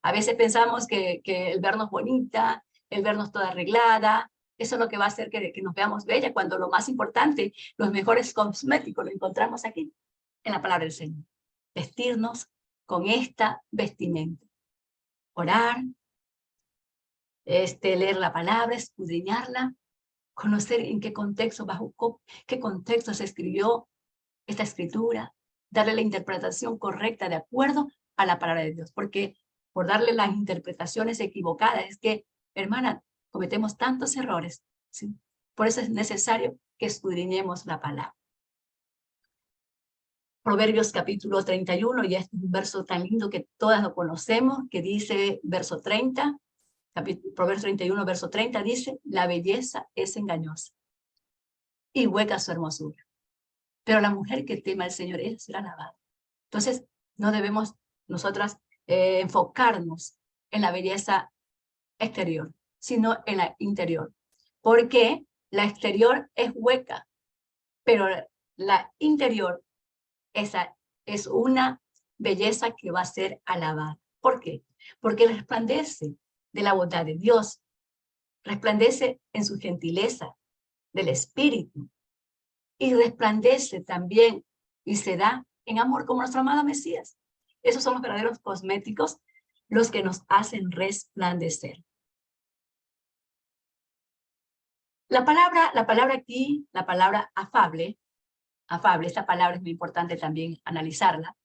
A veces pensamos que el vernos bonita, el vernos toda arreglada, eso es lo que va a hacer que nos veamos bella, cuando lo más importante, los mejores cosméticos, lo encontramos aquí, en la palabra del Señor. Vestirnos con esta vestimenta. Orar, leer la palabra, escudriñarla, conocer en qué contexto, bajo qué contexto se escribió esta escritura, darle la interpretación correcta de acuerdo a la palabra de Dios, porque por darle las interpretaciones equivocadas es que, hermana, cometemos tantos errores, ¿sí? Por eso es necesario que escudriñemos la palabra. Proverbios capítulo 31, y este es un verso tan lindo que todas lo conocemos, que dice, verso 30, Proverbios 31, verso 30, dice, la belleza es engañosa y hueca su hermosura, pero la mujer que teme al Señor es ser alabada. Entonces, no debemos nosotras enfocarnos en la belleza exterior, sino en la interior, porque la exterior es hueca, pero la interior esa es una belleza que va a ser alabada. ¿Por qué? Porque resplandece de la bondad de Dios, resplandece en su gentileza del Espíritu y resplandece también y se da en amor como nuestro amado Mesías. Esos son los verdaderos cosméticos, los que nos hacen resplandecer. La palabra aquí, la palabra afable, esta palabra es muy importante también analizarla,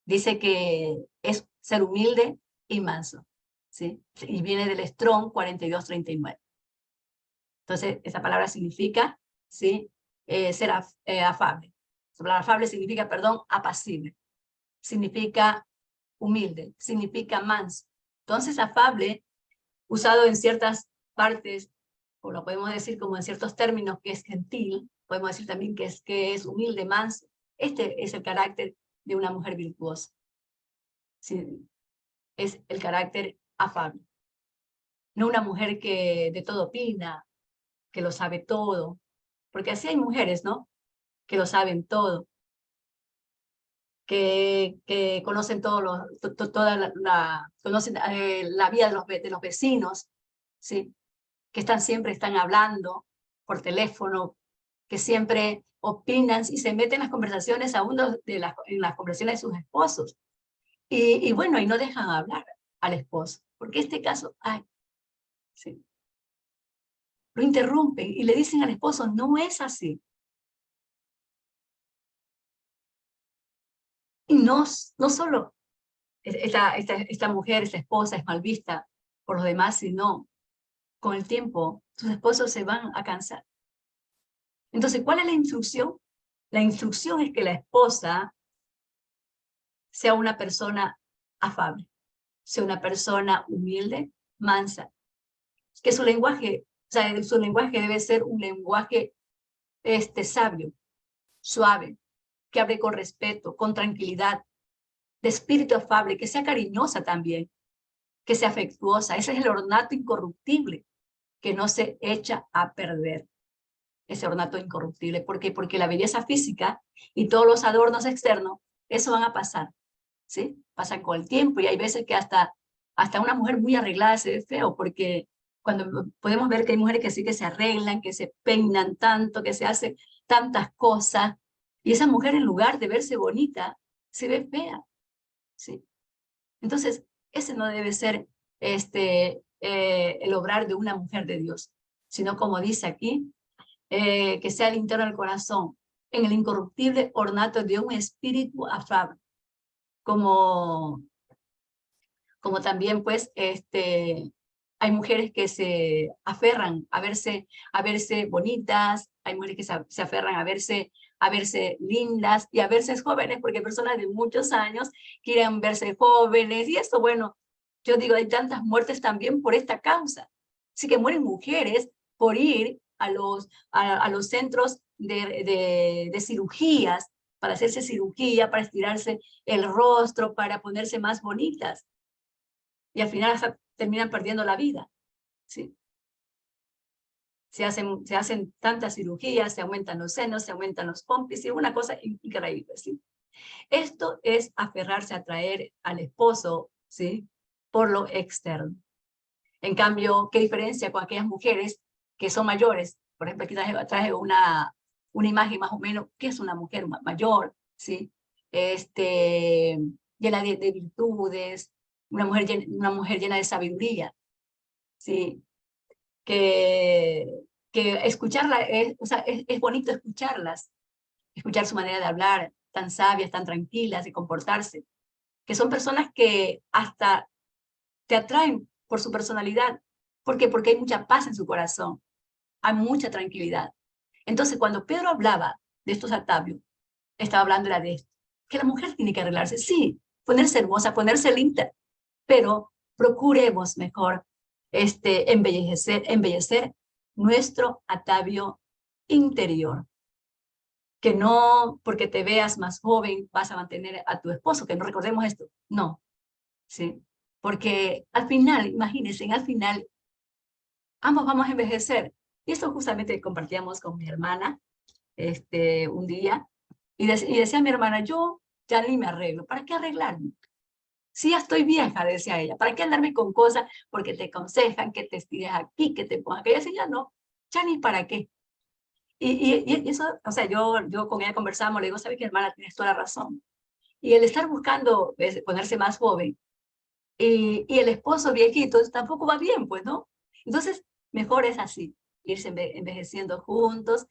dice que es ser humilde y manso, ¿sí? Y viene del Strong 4239. Entonces, esa palabra significa, ¿sí? Ser afable. La palabra afable significa, perdón, apacible. Significa humilde, significa manso. Entonces, afable, usado en ciertas partes, o lo podemos decir como en ciertos términos, que es gentil, podemos decir también que es humilde, manso. Este es el carácter de una mujer virtuosa. Sí, es el carácter afable. No una mujer que de todo opina, que lo sabe todo, porque así hay mujeres, ¿no? Que lo saben todo, que conocen toda conocen la vida de los vecinos, ¿sí? Que están hablando por teléfono, que siempre opinan y se meten en las conversaciones aún en las conversaciones de sus esposos. Y bueno, y no dejan hablar al esposo, porque este caso hay, ¿sí? Lo interrumpen y le dicen al esposo, no es así. Y no solo esta mujer, esta esposa es mal vista por los demás, sino con el tiempo sus esposos se van a cansar. Entonces, ¿cuál es la instrucción? La instrucción es que la esposa sea una persona afable, sea una persona humilde, mansa, que su lenguaje, su lenguaje debe ser un lenguaje sabio, suave, que hable con respeto, con tranquilidad, de espíritu afable, que sea cariñosa también, que sea afectuosa. Ese es el ornato incorruptible, que no se echa a perder. Ese ornato incorruptible. ¿Por qué? Porque la belleza física y todos los adornos externos, eso van a pasar, ¿sí? Pasan con el tiempo y hay veces que hasta una mujer muy arreglada se ve feo, porque cuando podemos ver que hay mujeres que sí que se arreglan, que se peinan tanto, que se hacen tantas cosas, y esa mujer en lugar de verse bonita, se ve fea, ¿sí? Entonces, ese no debe ser el obrar de una mujer de Dios, sino como dice aquí, que sea el interno del corazón, en el incorruptible ornato de un espíritu afable, como también pues hay mujeres que se aferran a verse bonitas, hay mujeres que se aferran a verse lindas y a verse jóvenes, porque personas de muchos años quieren verse jóvenes, y esto, bueno, yo digo, hay tantas muertes también por esta causa. Así que mueren mujeres por ir a los centros de cirugías, para hacerse cirugía, para estirarse el rostro, para ponerse más bonitas. Y al final hasta terminan perdiendo la vida, ¿sí? Se hacen tantas cirugías, se aumentan los senos, se aumentan los pompis, y es una cosa increíble, ¿sí? Esto es aferrarse a atraer al esposo, ¿sí? Por lo externo. En cambio, ¿qué diferencia con aquellas mujeres que son mayores? Por ejemplo, aquí traje una imagen más o menos, ¿qué es una mujer mayor? ¿Sí? Llena de virtudes, una mujer llena de sabiduría, ¿sí? Que escucharla, es bonito escucharlas, escuchar su manera de hablar, tan sabias, tan tranquilas, de comportarse, que son personas que hasta te atraen por su personalidad. ¿Por qué? Porque hay mucha paz en su corazón, hay mucha tranquilidad. Entonces, cuando Pedro hablaba de estos atavios, estaba hablando era de esto, que la mujer tiene que arreglarse, sí, ponerse hermosa, ponerse linda, pero procuremos mejor embellecer nuestro atavío interior. Que no porque te veas más joven vas a mantener a tu esposo, que no recordemos esto, no, ¿sí? Porque al final, imagínense, al final, ambos vamos a envejecer. Y esto justamente compartíamos con mi hermana un día, y decía mi hermana, yo ya ni me arreglo, ¿para qué arreglarme? Si ya estoy vieja, decía ella, ¿para qué andarme con cosas? Porque te aconsejan que te estires aquí, que te pongas aquella. Decía, no, ya ni para qué. Y eso, o sea, yo con ella conversamos, le digo, ¿sabes qué, hermana? Tienes toda la razón. Y el estar buscando ponerse más joven y el esposo viejito tampoco va bien, pues, ¿no? Entonces, mejor es así, irse envejeciendo juntos,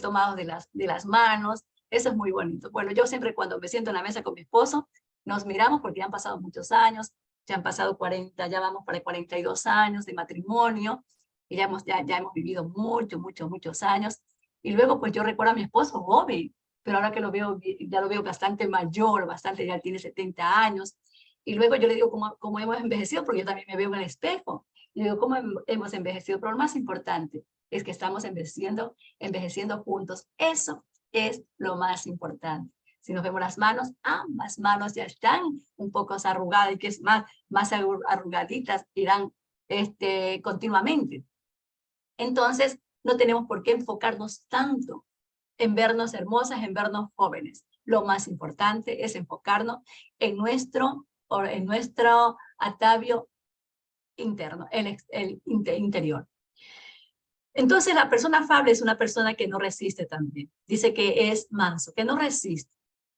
tomados de las manos. Eso es muy bonito. Bueno, yo siempre cuando me siento en la mesa con mi esposo, nos miramos porque ya han pasado muchos años, ya han pasado 40, ya vamos para 42 años de matrimonio, y ya hemos vivido muchos años. Y luego, pues yo recuerdo a mi esposo joven, pero ahora que lo veo, ya lo veo bastante mayor, ya tiene 70 años. Y luego yo le digo cómo hemos envejecido, porque yo también me veo en el espejo. Y digo, ¿cómo hemos envejecido? Pero lo más importante es que estamos envejeciendo juntos. Eso es lo más importante. Si nos vemos las manos, ambas manos ya están un poco arrugadas, y que es más arrugaditas, irán continuamente. Entonces, no tenemos por qué enfocarnos tanto en vernos hermosas, en vernos jóvenes. Lo más importante es enfocarnos en nuestro atavio interno, el interior. Entonces, la persona afable es una persona que no resiste también. Dice que es manso, que no resiste,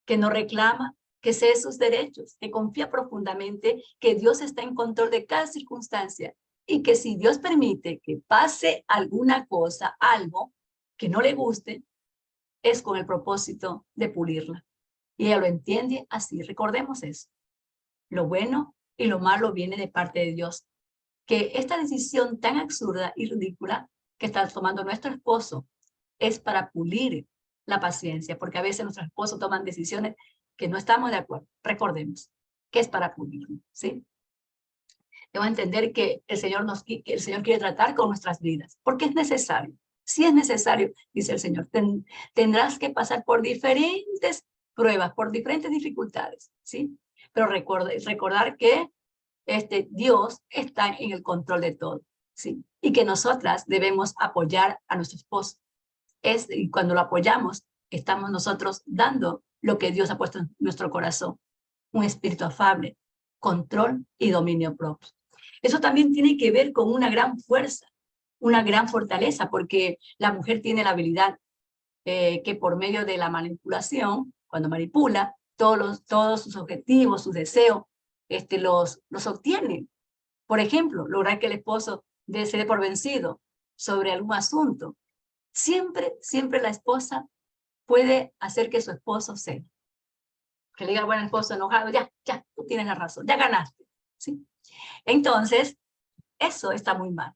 que no reclama, que sé sus derechos, que confía profundamente que Dios está en control de cada circunstancia y que si Dios permite que pase alguna cosa, algo que no le guste, es con el propósito de pulirla. Y ella lo entiende así. Recordemos eso. Lo bueno y lo malo viene de parte de Dios. Que esta decisión tan absurda y ridícula que está tomando nuestro esposo es para pulir la paciencia, porque a veces nuestros esposos toman decisiones que no estamos de acuerdo. Recordemos que es para pulirlo, ¿sí? Debemos entender que el Señor quiere tratar con nuestras vidas, porque es necesario. Si es necesario, dice el Señor, tendrás que pasar por diferentes pruebas, por diferentes dificultades, ¿sí? Pero recordar que Dios está en el control de todo, ¿sí? Y que nosotras debemos apoyar a nuestro esposo. Y cuando lo apoyamos, estamos nosotros dando lo que Dios ha puesto en nuestro corazón, un espíritu afable, control y dominio propio. Eso también tiene que ver con una gran fuerza, una gran fortaleza, porque la mujer tiene la habilidad que por medio de la manipulación, cuando manipula, todos sus objetivos, sus deseos, los obtiene. Por ejemplo, lograr que el esposo se dé por vencido sobre algún asunto. Siempre la esposa puede hacer que su esposo ceda. Que le diga al buen esposo enojado, ya, tú tienes la razón, ya ganaste, ¿sí? Entonces, eso está muy mal.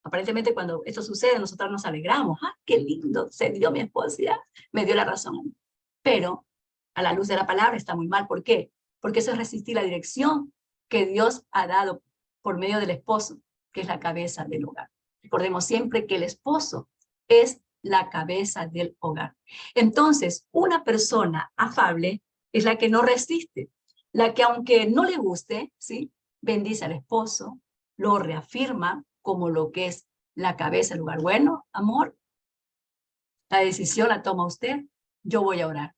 Aparentemente, cuando esto sucede, nosotros nos alegramos. ¡Ah, qué lindo! Se dio mi esposa, ya me dio la razón. Pero, a la luz de la palabra, está muy mal. ¿Por qué? Porque eso es resistir la dirección que Dios ha dado por medio del esposo, que es la cabeza del hogar. Recordemos siempre que el esposo es la cabeza del hogar. Entonces, una persona afable es la que no resiste, la que aunque no le guste, ¿sí?, bendice al esposo, lo reafirma como lo que es la cabeza del hogar. Bueno, amor, la decisión la toma usted, yo voy a orar.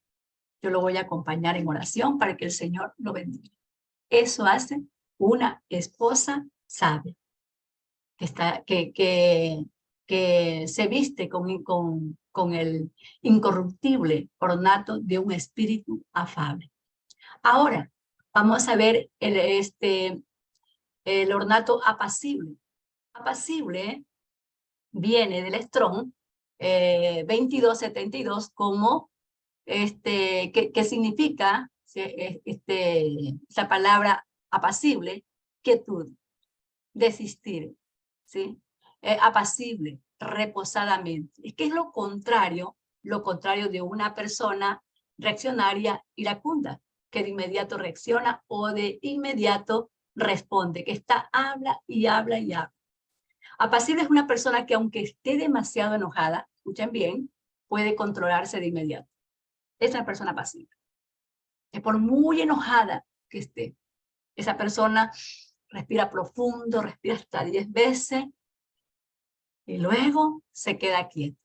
Yo lo voy a acompañar en oración para que el Señor lo bendiga. Eso hace una esposa sabia, que se viste con el incorruptible ornato de un espíritu afable. Ahora, vamos a ver el ornato apacible. Apacible viene del Strong 2272 como, que significa esta palabra apacible, quietud, desistir, ¿sí? Apacible, reposadamente. Es que es lo contrario de una persona reaccionaria iracunda, que de inmediato reacciona o de inmediato responde, que está, habla y habla y habla. Apacible es una persona que aunque esté demasiado enojada, escuchen bien, puede controlarse de inmediato. Es una persona apacible. Es por muy enojada que esté. Esa persona respira profundo, respira hasta 10 veces y luego se queda quieto.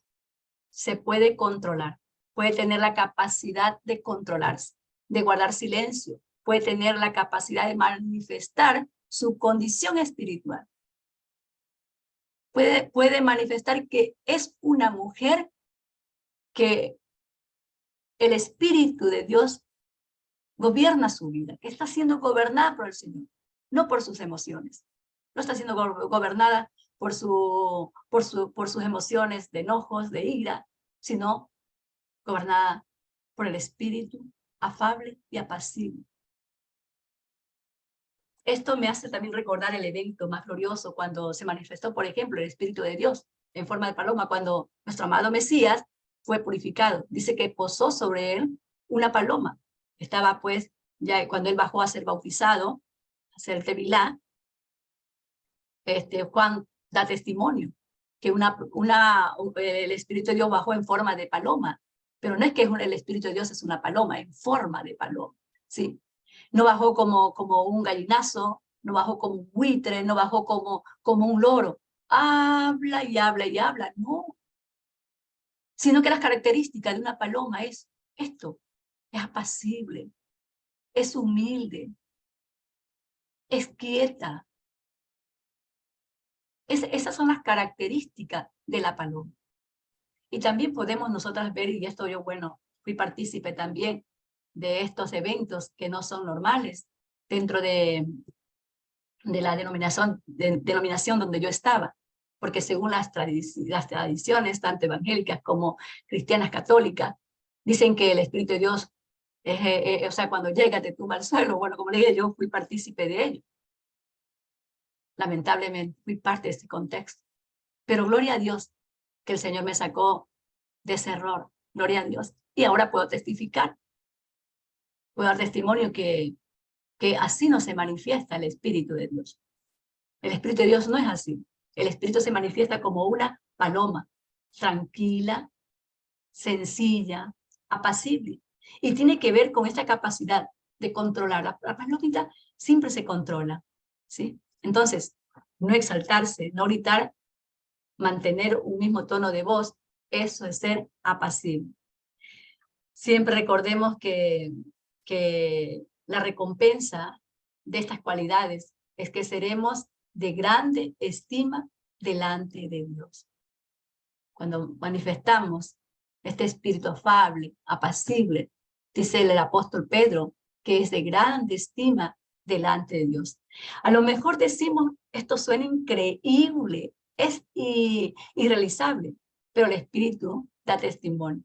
Se puede controlar. Puede tener la capacidad de controlarse, de guardar silencio. Puede tener la capacidad de manifestar su condición espiritual. Puede manifestar que es una mujer que el Espíritu de Dios gobierna su vida, que está siendo gobernada por el Señor, no por sus emociones. No está siendo gobernada por sus emociones de enojos, de ira, sino gobernada por el Espíritu afable y apacible. Esto me hace también recordar el evento más glorioso cuando se manifestó, por ejemplo, el Espíritu de Dios en forma de paloma, cuando nuestro amado Mesías fue purificado. Dice que posó sobre él una paloma. Estaba pues, ya cuando él bajó a ser bautizado, a hacer el tevilá, Juan da testimonio que el Espíritu de Dios bajó en forma de paloma, pero no es que el Espíritu de Dios es una paloma, en forma de paloma, ¿sí? No bajó como un gallinazo, no bajó como un buitre, no bajó como un loro. Habla y habla y habla, no. Sino que las características de una paloma es esto, es apacible, es humilde, es quieta. Esas son las características de la paloma. Y también podemos nosotras ver, y esto yo, bueno, fui partícipe también de estos eventos que no son normales dentro de la denominación donde yo estaba, porque según las tradiciones, tanto evangélicas como cristianas católicas, dicen que el Espíritu de Dios, o sea, cuando llega te tumba al suelo. Bueno, como le dije, yo fui partícipe de ello. Lamentablemente fui parte de ese contexto. Pero gloria a Dios que el Señor me sacó de ese error. Gloria a Dios. Y ahora puedo testificar, puedo dar testimonio que así no se manifiesta el Espíritu de Dios. El Espíritu de Dios no es así. El Espíritu se manifiesta como una paloma, tranquila, sencilla, apacible. Y tiene que ver con esta capacidad de controlar. La palomita siempre se controla, ¿sí? Entonces, no exaltarse, no gritar, mantener un mismo tono de voz, eso es ser apacible. Siempre recordemos que la recompensa de estas cualidades es que seremos de grande estima delante de Dios. Cuando manifestamos este espíritu afable, apacible, dice el apóstol Pedro, que es de grande estima delante de Dios. A lo mejor decimos, esto suena increíble, es irrealizable, pero el Espíritu da testimonio.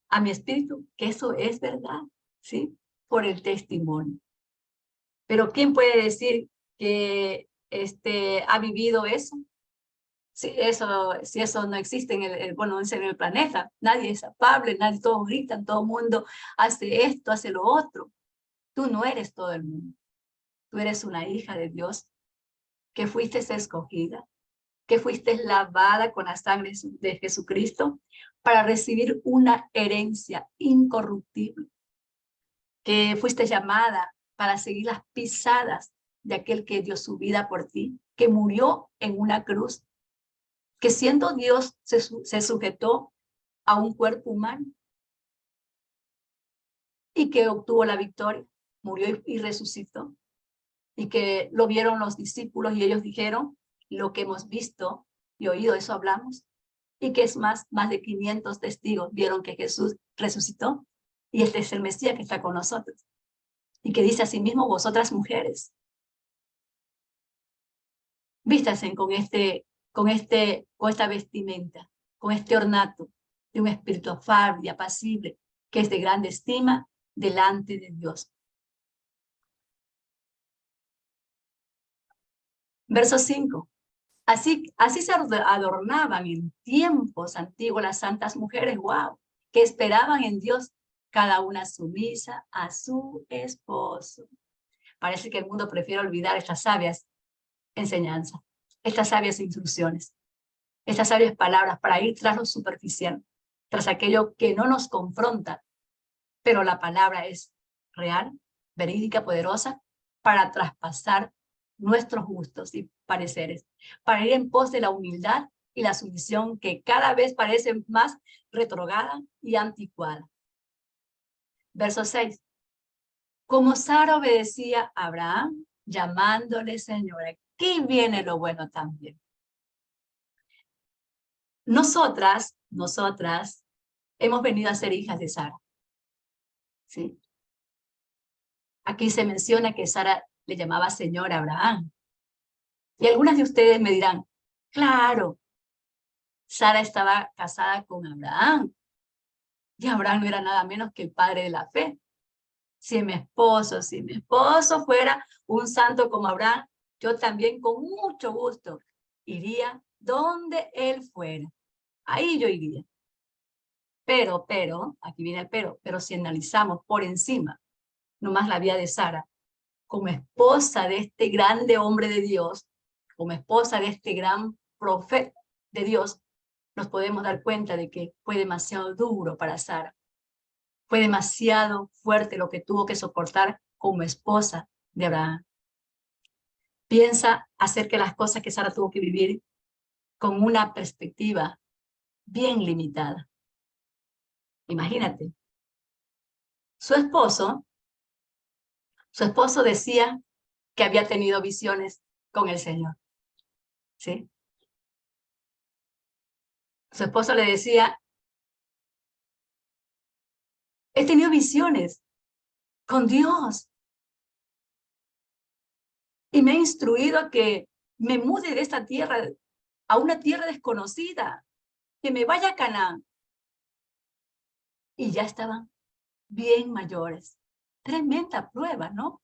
A mi espíritu, que eso es verdad, ¿sí? Por el testimonio. Pero ¿quién puede decir que ha vivido eso? Si eso no existe en el planeta, nadie es afable, nadie, todos gritan, todo el mundo hace esto, hace lo otro. Tú no eres todo el mundo. Tú eres una hija de Dios que fuiste escogida, que fuiste lavada con la sangre de Jesucristo para recibir una herencia incorruptible, que fuiste llamada para seguir las pisadas de aquel que dio su vida por ti, que murió en una cruz, que siendo Dios se sujetó a un cuerpo humano y que obtuvo la victoria, murió y resucitó, y que lo vieron los discípulos y ellos dijeron, lo que hemos visto y oído, eso hablamos, y que es más de 500 testigos vieron que Jesús resucitó, y este es el Mesías que está con nosotros, y que dice asimismo, vosotras mujeres, vístasen con esta vestimenta, con este ornato de un espíritu afable y apacible, que es de grande estima delante de Dios. Verso 5. Así se adornaban en tiempos antiguos las santas mujeres, wow, que esperaban en Dios, cada una sumisa a su esposo. Parece que el mundo prefiere olvidar estas sabias enseñanzas, estas sabias instrucciones, estas sabias palabras para ir tras lo superficial, tras aquello que no nos confronta, pero la palabra es real, verídica, poderosa, para traspasar nuestros gustos y pareceres, para ir en pos de la humildad y la sumisión que cada vez parece más retrograda y anticuada. Verso 6. Como Sara obedecía a Abraham, llamándole señora. Aquí viene lo bueno también. Nosotras hemos venido a ser hijas de Sara. ¿Sí? Aquí se menciona que Sara le llamaba señor a Abraham. Y algunas de ustedes me dirán, claro, Sara estaba casada con Abraham. Y Abraham no era nada menos que el padre de la fe. Si mi esposo fuera un santo como Abraham, yo también con mucho gusto iría donde él fuera. Ahí yo iría. Pero, aquí viene el pero si analizamos por encima nomás la vida de Sara, como esposa de este grande hombre de Dios, como esposa de este gran profeta de Dios, nos podemos dar cuenta de que fue demasiado duro para Sara. Fue demasiado fuerte lo que tuvo que soportar como esposa de Abraham. Piensa acerca de las cosas que Sara tuvo que vivir con una perspectiva bien limitada. Imagínate. Su esposo decía que había tenido visiones con el Señor. ¿Sí? Su esposo le decía, he tenido visiones con Dios. Y me ha instruido a que me mude de esta tierra a una tierra desconocida, que me vaya a Canaán. Y ya estaban bien mayores. Tremenda prueba, ¿no?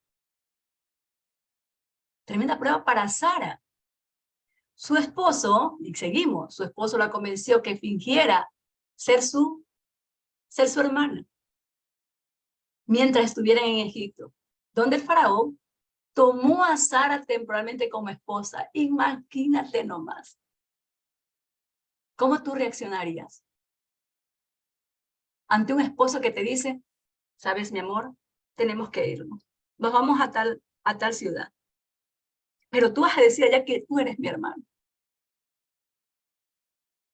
Tremenda prueba para Sara. Su esposo, y seguimos, su esposo la convenció que fingiera ser su hermana, mientras estuvieran en Egipto, donde el faraón tomó a Sara temporalmente como esposa. Imagínate nomás. ¿Cómo tú reaccionarías ante un esposo que te dice, sabes, mi amor, tenemos que irnos, nos vamos a tal ciudad, pero tú vas a decir allá que tú eres mi hermano,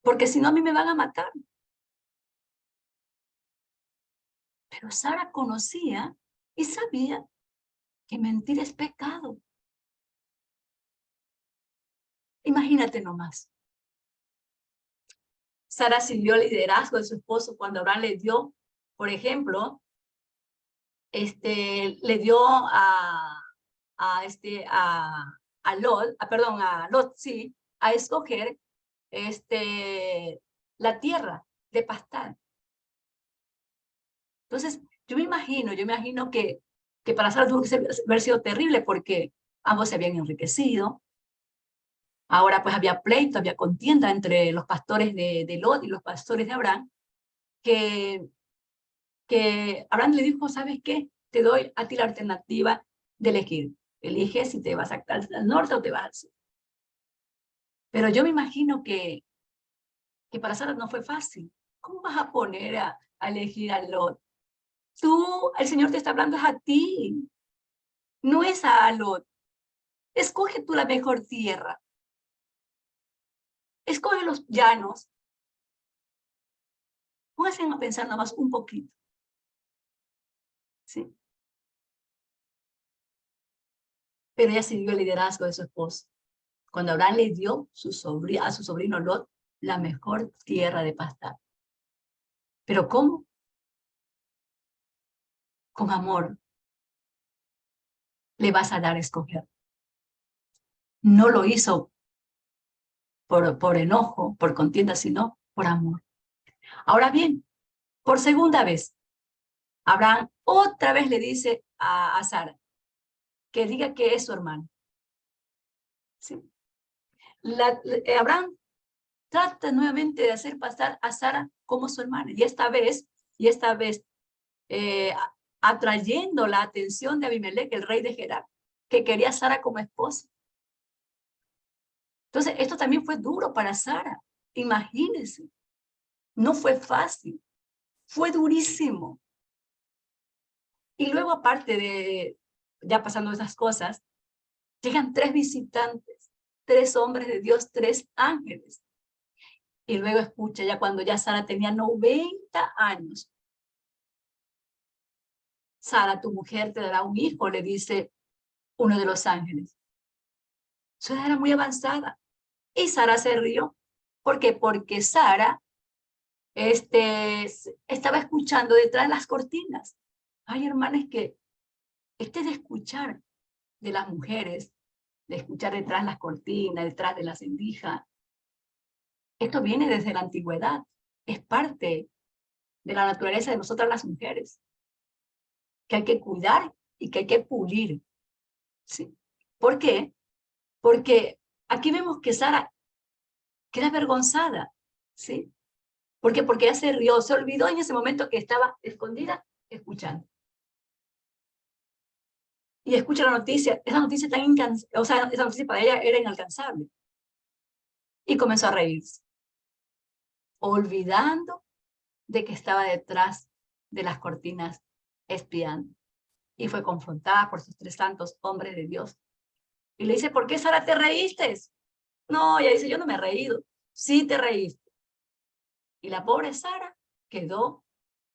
porque si no a mí me van a matar? Pero Sara conocía y sabía que mentir es pecado. Imagínate nomás. Sara siguió el liderazgo de su esposo cuando Abraham le dio, por ejemplo, le dio a Lot, sí, a escoger la tierra de pastar. Entonces, yo me imagino que para Sara tuvo que haber sido terrible porque ambos se habían enriquecido. Ahora pues había pleito, había contienda entre los pastores de Lot y los pastores de Abraham, que Abraham le dijo, ¿sabes qué? Te doy a ti la alternativa de elegir. Elige si te vas al norte o te vas al sur. Pero yo me imagino que para Sara no fue fácil. ¿Cómo vas a poner a elegir a Lot? El Señor te está hablando a ti, no es a Lot. Escoge tú la mejor tierra. Escoge los llanos. Pónganse a pensar nada más un poquito. ¿Sí? Pero ella siguió el liderazgo de su esposo. Cuando Abraham le dio a su sobrino Lot la mejor tierra de pastar. ¿Pero cómo? Con amor le vas a dar a escoger. No lo hizo por enojo, por contienda, sino por amor. Ahora bien, por segunda vez, Abraham otra vez le dice a Sara que diga que es su hermano. ¿Sí? Abraham trata nuevamente de hacer pasar a Sara como su hermana. Y esta vez, atrayendo la atención de Abimelech, el rey de Gerar, que quería a Sara como esposa. Entonces, esto también fue duro para Sara. Imagínense, no fue fácil, fue durísimo. Y luego, aparte de, ya pasando esas cosas, llegan 3 visitantes, 3 hombres de Dios, 3 ángeles. Y luego escucha, ya cuando ya Sara tenía 90 años, Sara, tu mujer te dará un hijo, le dice uno de los ángeles. Su edad era muy avanzada. Y Sara se rió. ¿Por qué? Porque Sara estaba escuchando detrás de las cortinas. Ay, hermanas, que de escuchar de las mujeres, de escuchar detrás de las cortinas, detrás de las rendijas, esto viene desde la antigüedad. Es parte de la naturaleza de nosotras las mujeres, que hay que cuidar y que hay que pulir. ¿Sí? ¿Por qué? Porque aquí vemos que Sara queda avergonzada, ¿sí? ¿Por qué? Porque ella se rió, se olvidó en ese momento que estaba escondida escuchando. Y escucha la noticia, esa noticia esa noticia para ella era inalcanzable. Y comenzó a reírse, olvidando de que estaba detrás de las cortinas espiando. Y fue confrontada por sus 3 santos hombres de Dios. Y le dice, ¿por qué, Sara, te reíste? No, ella dice, yo no me he reído. Sí te reíste. Y la pobre Sara quedó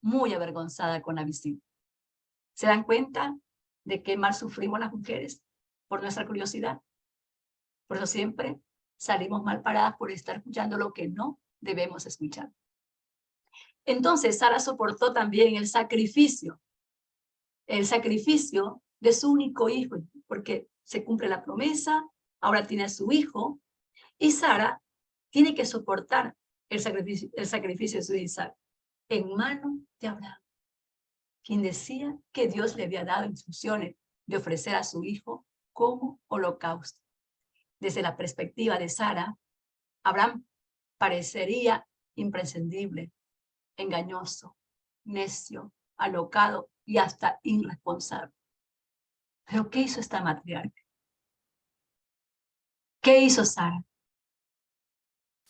muy avergonzada con la visita. ¿Se dan cuenta de qué mal sufrimos las mujeres por nuestra curiosidad? Por eso siempre salimos mal paradas por estar escuchando lo que no debemos escuchar. Entonces Sara soportó también el sacrificio de su único hijo, porque se cumple la promesa, ahora tiene a su hijo, y Sara tiene que soportar el sacrificio de su Isaac en mano de Abraham, quien decía que Dios le había dado instrucciones de ofrecer a su hijo como holocausto. Desde la perspectiva de Sara, Abraham parecería imprescindible, engañoso, necio, alocado y hasta irresponsable. ¿Pero qué hizo esta matriarca? ¿Qué hizo Sara?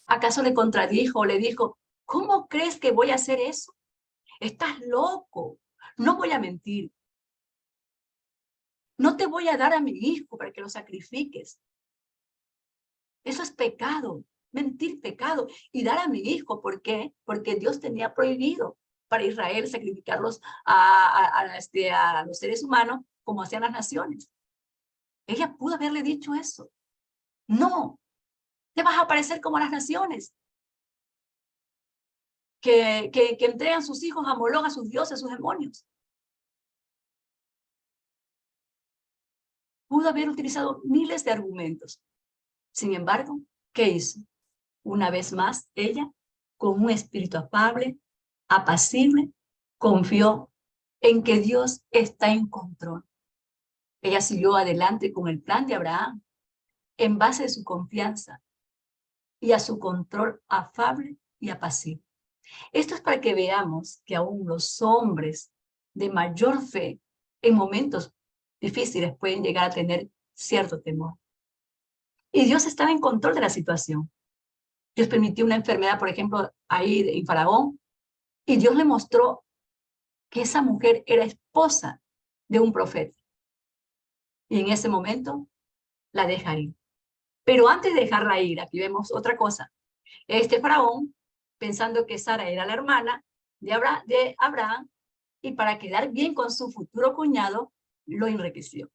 ¿Acaso le contradijo o le dijo, ¿cómo crees que voy a hacer eso? Estás loco, no voy a mentir. No te voy a dar a mi hijo para que lo sacrifiques. Eso es pecado, mentir pecado. Y dar a mi hijo, ¿por qué? Porque Dios tenía prohibido para Israel sacrificarlos a los seres humanos como hacían las naciones. Ella pudo haberle dicho eso. No, te vas a parecer como las naciones. Que entregan sus hijos a Moloch, a sus dioses, a sus demonios. Pudo haber utilizado miles de argumentos. Sin embargo, ¿qué hizo? Una vez más, ella, con un espíritu afable, apacible, confió en que Dios está en control. Ella siguió adelante con el plan de Abraham en base a su confianza y a su control afable y apacible. Esto es para que veamos que aún los hombres de mayor fe en momentos difíciles pueden llegar a tener cierto temor. Y Dios estaba en control de la situación. Dios permitió una enfermedad, por ejemplo, ahí en Faraón, y Dios le mostró que esa mujer era esposa de un profeta. Y en ese momento la deja ir. Pero antes de dejarla ir, aquí vemos otra cosa. Este Faraón, pensando que Sara era la hermana de Abraham, y para quedar bien con su futuro cuñado, lo enriqueció.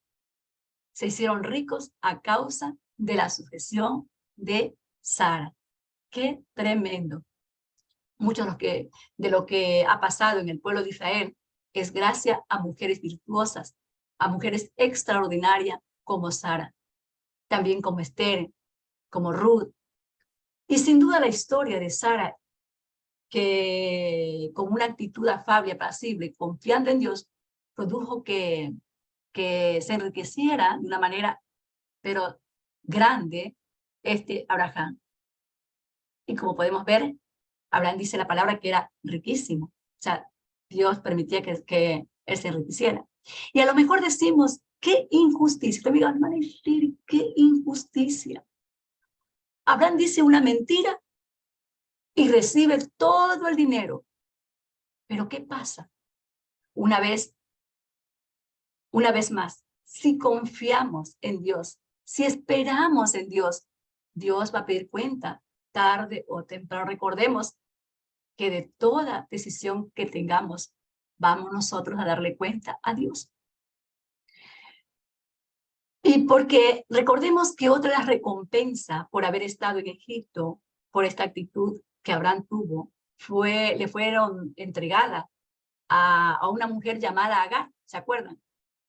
Se hicieron ricos a causa de la sujeción de Sara. ¡Qué tremendo! Mucho de lo que ha pasado en el pueblo de Israel es gracias a mujeres virtuosas, a mujeres extraordinarias como Sara, también como Esther, como Ruth. Y sin duda la historia de Sara, que con una actitud afable, apacible, confiando en Dios, produjo que se enriqueciera de una manera, pero grande, Abraham. Y como podemos ver, Abraham dice la palabra que era riquísimo. O sea, Dios permitía que él se enriqueciera. Y a lo mejor decimos, qué injusticia. Te digo, hermana, qué injusticia. Abraham dice una mentira y recibe todo el dinero. Pero ¿qué pasa? Una vez más, si confiamos en Dios, si esperamos en Dios, Dios va a pedir cuenta tarde o temprano. Recordemos que de toda decisión que tengamos, vamos nosotros a darle cuenta a Dios. Y porque recordemos que otra recompensa por haber estado en Egipto, por esta actitud que Abraham tuvo, le fueron entregadas a una mujer llamada Agar, ¿se acuerdan?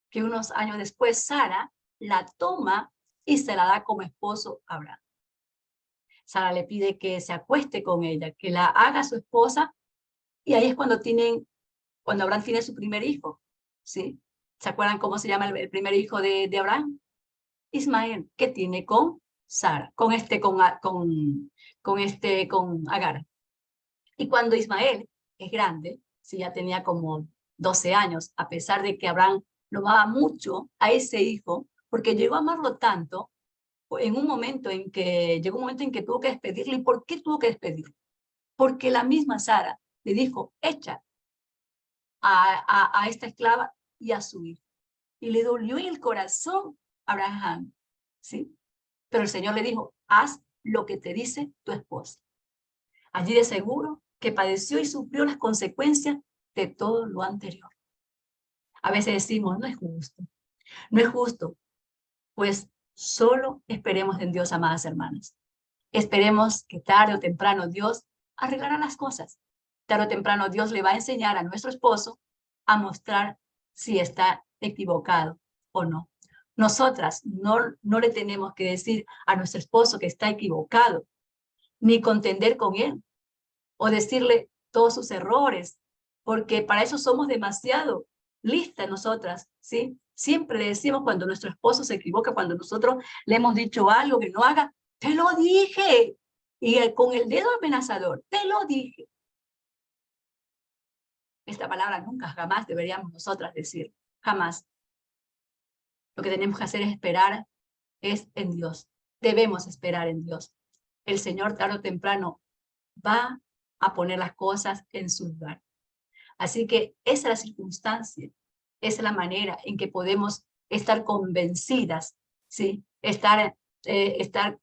Que unos años después Sara la toma y se la da como esposo a Abraham. Sara le pide que se acueste con ella, que la haga su esposa, y ahí es cuando Abraham tiene su primer hijo, ¿sí? ¿Se acuerdan cómo se llama el primer hijo de Abraham? Ismael, que tiene con Sara, con Agar. Y cuando Ismael es grande, si ya tenía como 12 años, a pesar de que Abraham lo amaba mucho a ese hijo, porque llegó a amarlo tanto, llegó un momento en que tuvo que despedirlo. ¿Y por qué tuvo que despedirlo? Porque la misma Sara le dijo, echa a esta esclava y a su hijo. Y le dolió en el corazón a Abraham, ¿sí? Pero el Señor le dijo, haz lo que te dice tu esposa. Allí de seguro que padeció y sufrió las consecuencias de todo lo anterior. A veces decimos, no es justo, no es justo. Pues solo esperemos en Dios, amadas hermanas. Esperemos que tarde o temprano Dios arreglará las cosas. Tarde o temprano Dios le va a enseñar a nuestro esposo a mostrar si está equivocado o no. Nosotras no le tenemos que decir a nuestro esposo que está equivocado, ni contender con él, o decirle todos sus errores, porque para eso somos demasiado listas nosotras, ¿sí? Siempre le decimos cuando nuestro esposo se equivoca, cuando nosotros le hemos dicho algo que no haga, te lo dije, y con el dedo amenazador, te lo dije. Esta palabra nunca, jamás deberíamos nosotras decir, jamás. Lo que tenemos que hacer es esperar es en Dios. Debemos esperar en Dios. El Señor tarde o temprano va a poner las cosas en su lugar. Así que esa es la circunstancia, esa es la manera en que podemos estar convencidas, ¿sí? Estar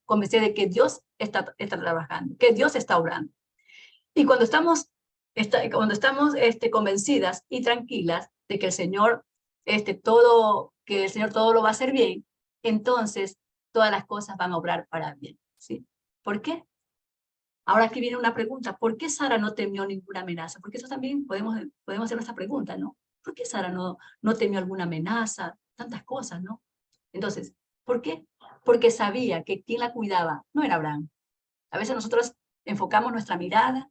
convencidas de que Dios está trabajando, que Dios está obrando. Y cuando estamos convencidas y tranquilas de que el Señor todo lo va a hacer bien, entonces todas las cosas van a obrar para bien, ¿sí? ¿Por qué? Ahora aquí viene una pregunta, ¿por qué Sara no temió ninguna amenaza? Porque eso también podemos hacer esta pregunta, ¿no? ¿Por qué Sara no temió alguna amenaza? Tantas cosas, ¿no? Entonces, ¿por qué? Porque sabía que quien la cuidaba no era Abraham. A veces nosotros enfocamos nuestra mirada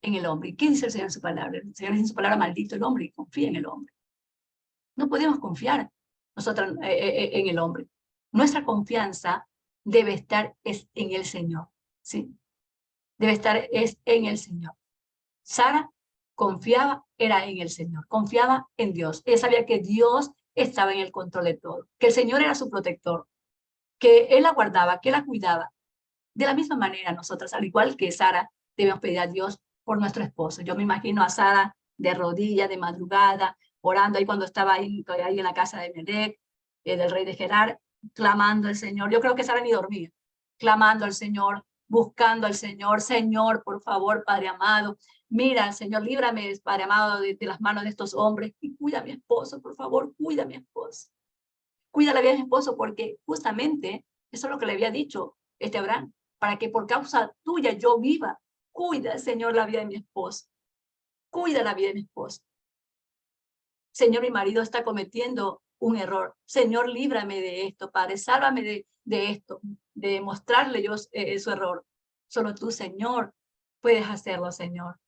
en el hombre. ¿Y qué dice el Señor en su palabra? El Señor dice en su palabra, maldito el hombre, y confía en el hombre. No podemos confiar nosotros en el hombre. Nuestra confianza debe estar en el Señor, ¿sí? Debe estar en el Señor. Sara confiaba, era en el Señor, confiaba en Dios. Ella sabía que Dios estaba en el control de todo, que el Señor era su protector, que Él la guardaba, que la cuidaba. De la misma manera, nosotras, al igual que Sara, debemos pedir a Dios por nuestro esposo. Yo me imagino a Sara de rodillas, de madrugada, orando ahí cuando estaba ahí en la casa de Melec, del rey de Gerar, clamando al Señor. Yo creo que Sara ni dormía, clamando al Señor, buscando al Señor. Señor, por favor, Padre amado, mira, Señor, líbrame, Padre amado, de las manos de estos hombres y cuida a mi esposo, por favor, cuida a mi esposo. Cuida la vida de mi esposo, porque justamente eso es lo que le había dicho Abraham, para que por causa tuya yo viva. Cuida, Señor, la vida de mi esposo. Cuida la vida de mi esposo. Señor, mi marido está cometiendo un error. Señor, líbrame de esto, Padre. Sálvame de esto, de mostrarle yo su error. Solo tú, Señor, puedes hacerlo, Señor.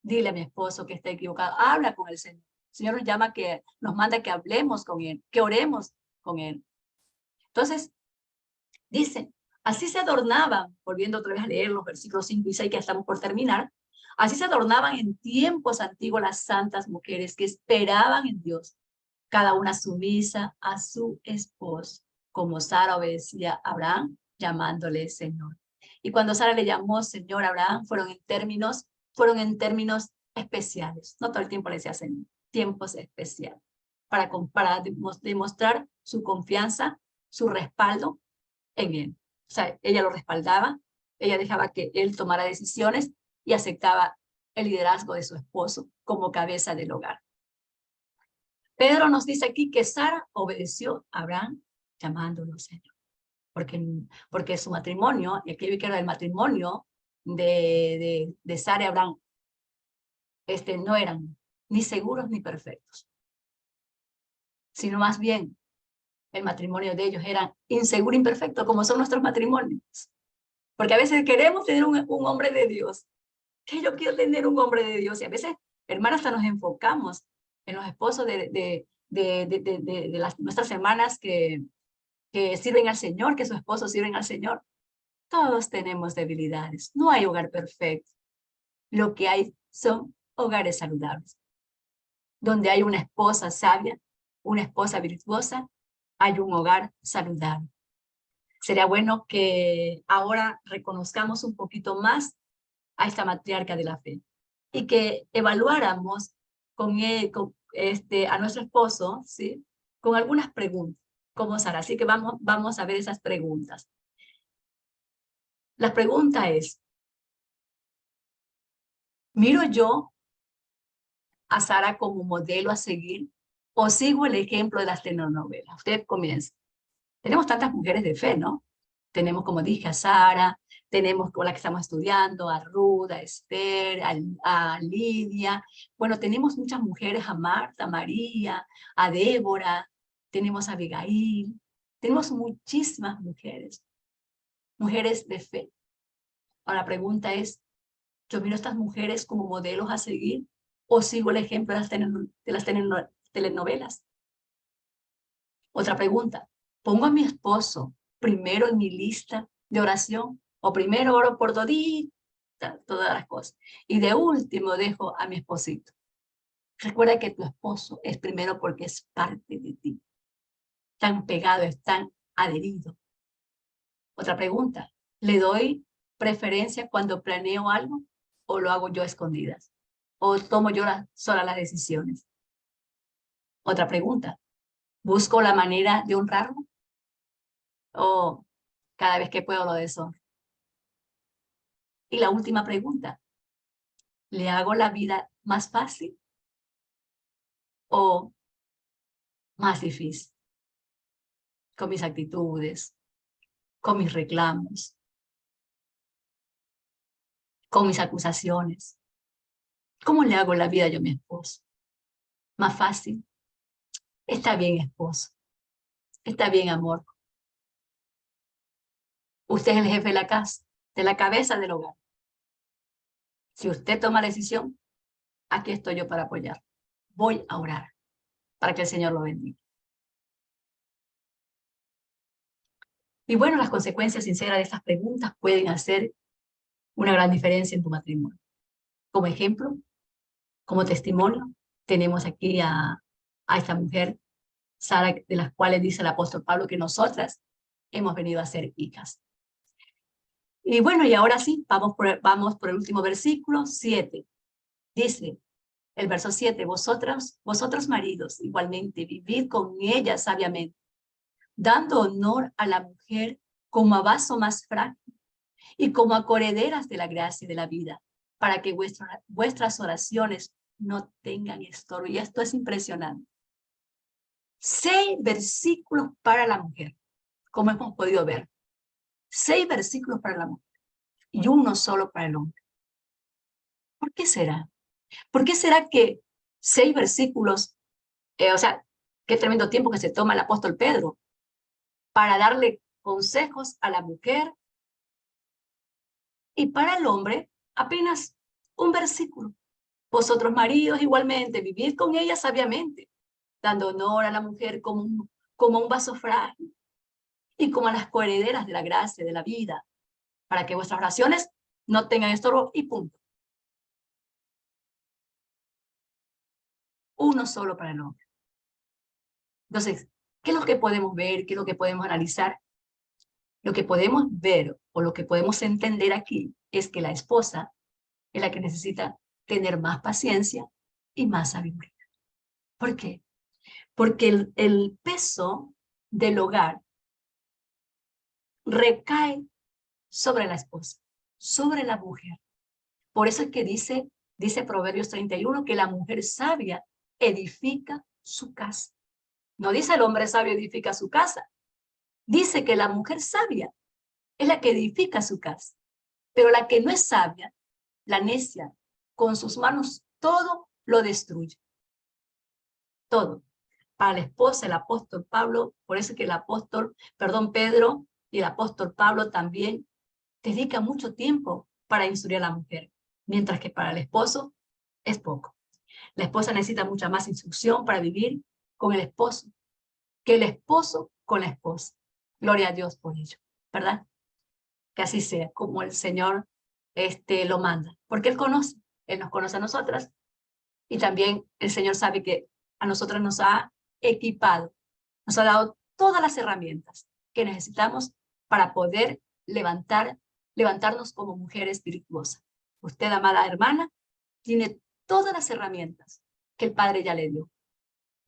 Dile a mi esposo que está equivocado. Habla con el Señor. El Señor nos manda que hablemos con Él, que oremos con Él. Entonces, dice, así se adornaban, volviendo otra vez a leer los versículos 5 y 6 que estamos por terminar, Así se adornaban en tiempos antiguos las santas mujeres que esperaban en Dios, cada una sumisa a su esposo, como Sara obedecía a Abraham, llamándole Señor. Y cuando Sara le llamó Señor a Abraham, fueron en términos especiales. No todo el tiempo le decía Señor, tiempos especiales, para demostrar su confianza, su respaldo en él. O sea, ella lo respaldaba, ella dejaba que él tomara decisiones y aceptaba el liderazgo de su esposo como cabeza del hogar. Pedro nos dice aquí que Sara obedeció a Abraham llamándolo Señor, porque su matrimonio, y aquí vi que era el matrimonio de Sara y Abraham, no eran ni seguros ni perfectos, sino más bien el matrimonio de ellos era inseguro, imperfecto, como son nuestros matrimonios. Porque a veces queremos tener un hombre de Dios, que yo quiero tener un hombre de Dios, y a veces, hermanas, hasta nos enfocamos en los esposos de nuestras hermanas que sirven al Señor, que sus esposos sirven al Señor. Todos tenemos debilidades, no hay hogar perfecto. Lo que hay son hogares saludables, donde hay una esposa sabia, una esposa virtuosa, hay un hogar saludable. Sería bueno que ahora reconozcamos un poquito más a esta matriarca de la fe y que evaluáramos a nuestro esposo, ¿sí? Con algunas preguntas, como Sara. Así que vamos a ver esas preguntas. La pregunta es, ¿miro yo a Sara como modelo a seguir o sigo el ejemplo de las telenovelas? Usted comienza. Tenemos tantas mujeres de fe, ¿no? Tenemos, como dije, a Sara, tenemos con la que estamos estudiando, a Ruth, a Esther, a Lidia. Bueno, tenemos muchas mujeres, a Marta, a María, a Débora, tenemos a Abigail, tenemos muchísimas mujeres, mujeres de fe. Ahora la pregunta es, ¿yo miro a estas mujeres como modelos a seguir o sigo el ejemplo de las telenovelas? Otra pregunta, ¿pongo a mi esposo primero en mi lista de oración o primero oro por todas las cosas y de último dejo a mi esposito? Recuerda que tu esposo es primero porque es parte de ti. Están pegados, están adheridos. Otra pregunta, ¿le doy preferencia cuando planeo algo o lo hago yo a escondidas? ¿O tomo yo sola las decisiones? Otra pregunta, ¿busco la manera de honrarlo o cada vez que puedo lo deshonro? Y la última pregunta, ¿le hago la vida más fácil o más difícil? Con mis actitudes, con mis reclamos, con mis acusaciones. ¿Cómo le hago la vida yo a mi esposo? ¿Más fácil? Está bien, esposo. Está bien, amor. Usted es el jefe de la casa, de la cabeza del hogar. Si usted toma la decisión, aquí estoy yo para apoyar. Voy a orar para que el Señor lo bendiga. Y bueno, las consecuencias sinceras de estas preguntas pueden hacer una gran diferencia en tu matrimonio. Como ejemplo, como testimonio, tenemos aquí a esta mujer, Sara, de las cuales dice el apóstol Pablo que nosotras hemos venido a ser hijas. Y bueno, y ahora sí, vamos por el último versículo, 7. Dice el verso 7, vosotros maridos, igualmente, vivid con ella sabiamente, dando honor a la mujer como a vaso más frágil y como a correderas de la gracia y de la vida, para que vuestras oraciones no tengan estorbo. Y esto es impresionante. 6 versículos para la mujer, como hemos podido ver. 6 versículos para la mujer y uno solo para el hombre. ¿Por qué será? ¿Por qué será que 6 versículos, o sea, qué tremendo tiempo que se toma el apóstol Pedro para darle consejos a la mujer y para el hombre apenas un versículo? Vosotros maridos igualmente, vivid con ella sabiamente, dando honor a la mujer como un vaso frágil y como a las coherederas de la gracia, de la vida, para que vuestras oraciones no tengan estorbo y punto. uno solo para el hombre. Entonces, ¿qué es lo que podemos ver? ¿Qué es lo que podemos analizar? Lo que podemos ver o lo que podemos entender aquí es que la esposa es la que necesita tener más paciencia y más sabiduría. ¿Por qué? Porque el peso del hogar recae sobre la esposa, sobre la mujer. Por eso es que dice Proverbios 31 que la mujer sabia edifica su casa. No dice el hombre sabio edifica su casa. Dice que la mujer sabia es la que edifica su casa. Pero la que no es sabia, la necia, con sus manos todo lo destruye. Todo. Para la esposa, el apóstol Pablo, por eso que Pedro y el apóstol Pablo también dedica mucho tiempo para instruir a la mujer, mientras que para el esposo es poco. La esposa necesita mucha más instrucción para vivir con el esposo que el esposo con la esposa. Gloria a Dios por ello, ¿verdad? Que así sea, como el Señor lo manda, porque Él nos conoce a nosotras y también el Señor sabe que a nosotras nos ha equipado, nos ha dado todas las herramientas que necesitamos para poder levantarnos como mujeres virtuosas. Usted, amada hermana, tiene todas las herramientas que el Padre ya le dio.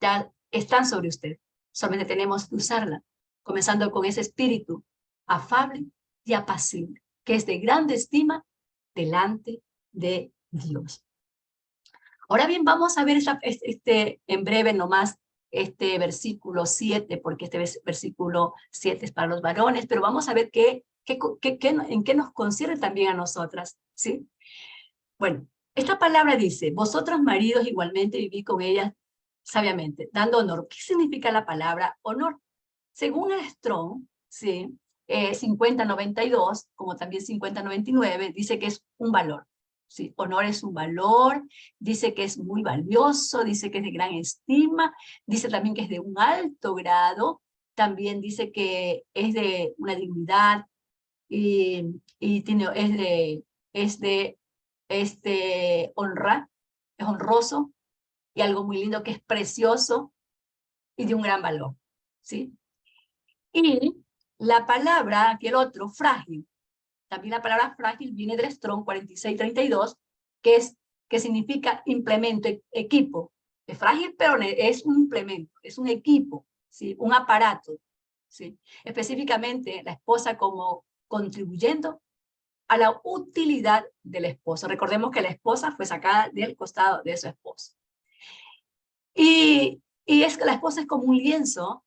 Ya están sobre usted. Solamente tenemos que usarla, comenzando con ese espíritu afable y apacible, que es de grande estima delante de Dios. Ahora bien, vamos a ver en breve nomás este versículo 7, porque este versículo 7 es para los varones, pero vamos a ver en qué nos concierne también a nosotras, ¿sí? Bueno, esta palabra dice, vosotros maridos igualmente vivid con ellas sabiamente, dando honor. ¿Qué significa la palabra honor? Según el Strong, ¿sí? 5092, como también 5099, dice que es un valor. ¿Sí? Honor es un valor, dice que es muy valioso, dice que es de gran estima, dice también que es de un alto grado, también dice que es de una dignidad y tiene, es de honra, es honroso y algo muy lindo que es precioso y de un gran valor, ¿sí? Y la palabra, aquí el otro, frágil. También la palabra frágil viene del Strong 4632, que significa implemento, equipo. Es frágil, pero es un implemento, es un equipo, ¿sí? Un aparato, ¿sí? Específicamente la esposa como contribuyendo a la utilidad del esposo. Recordemos que la esposa fue sacada del costado de su esposo. Y es que la esposa es como un lienzo,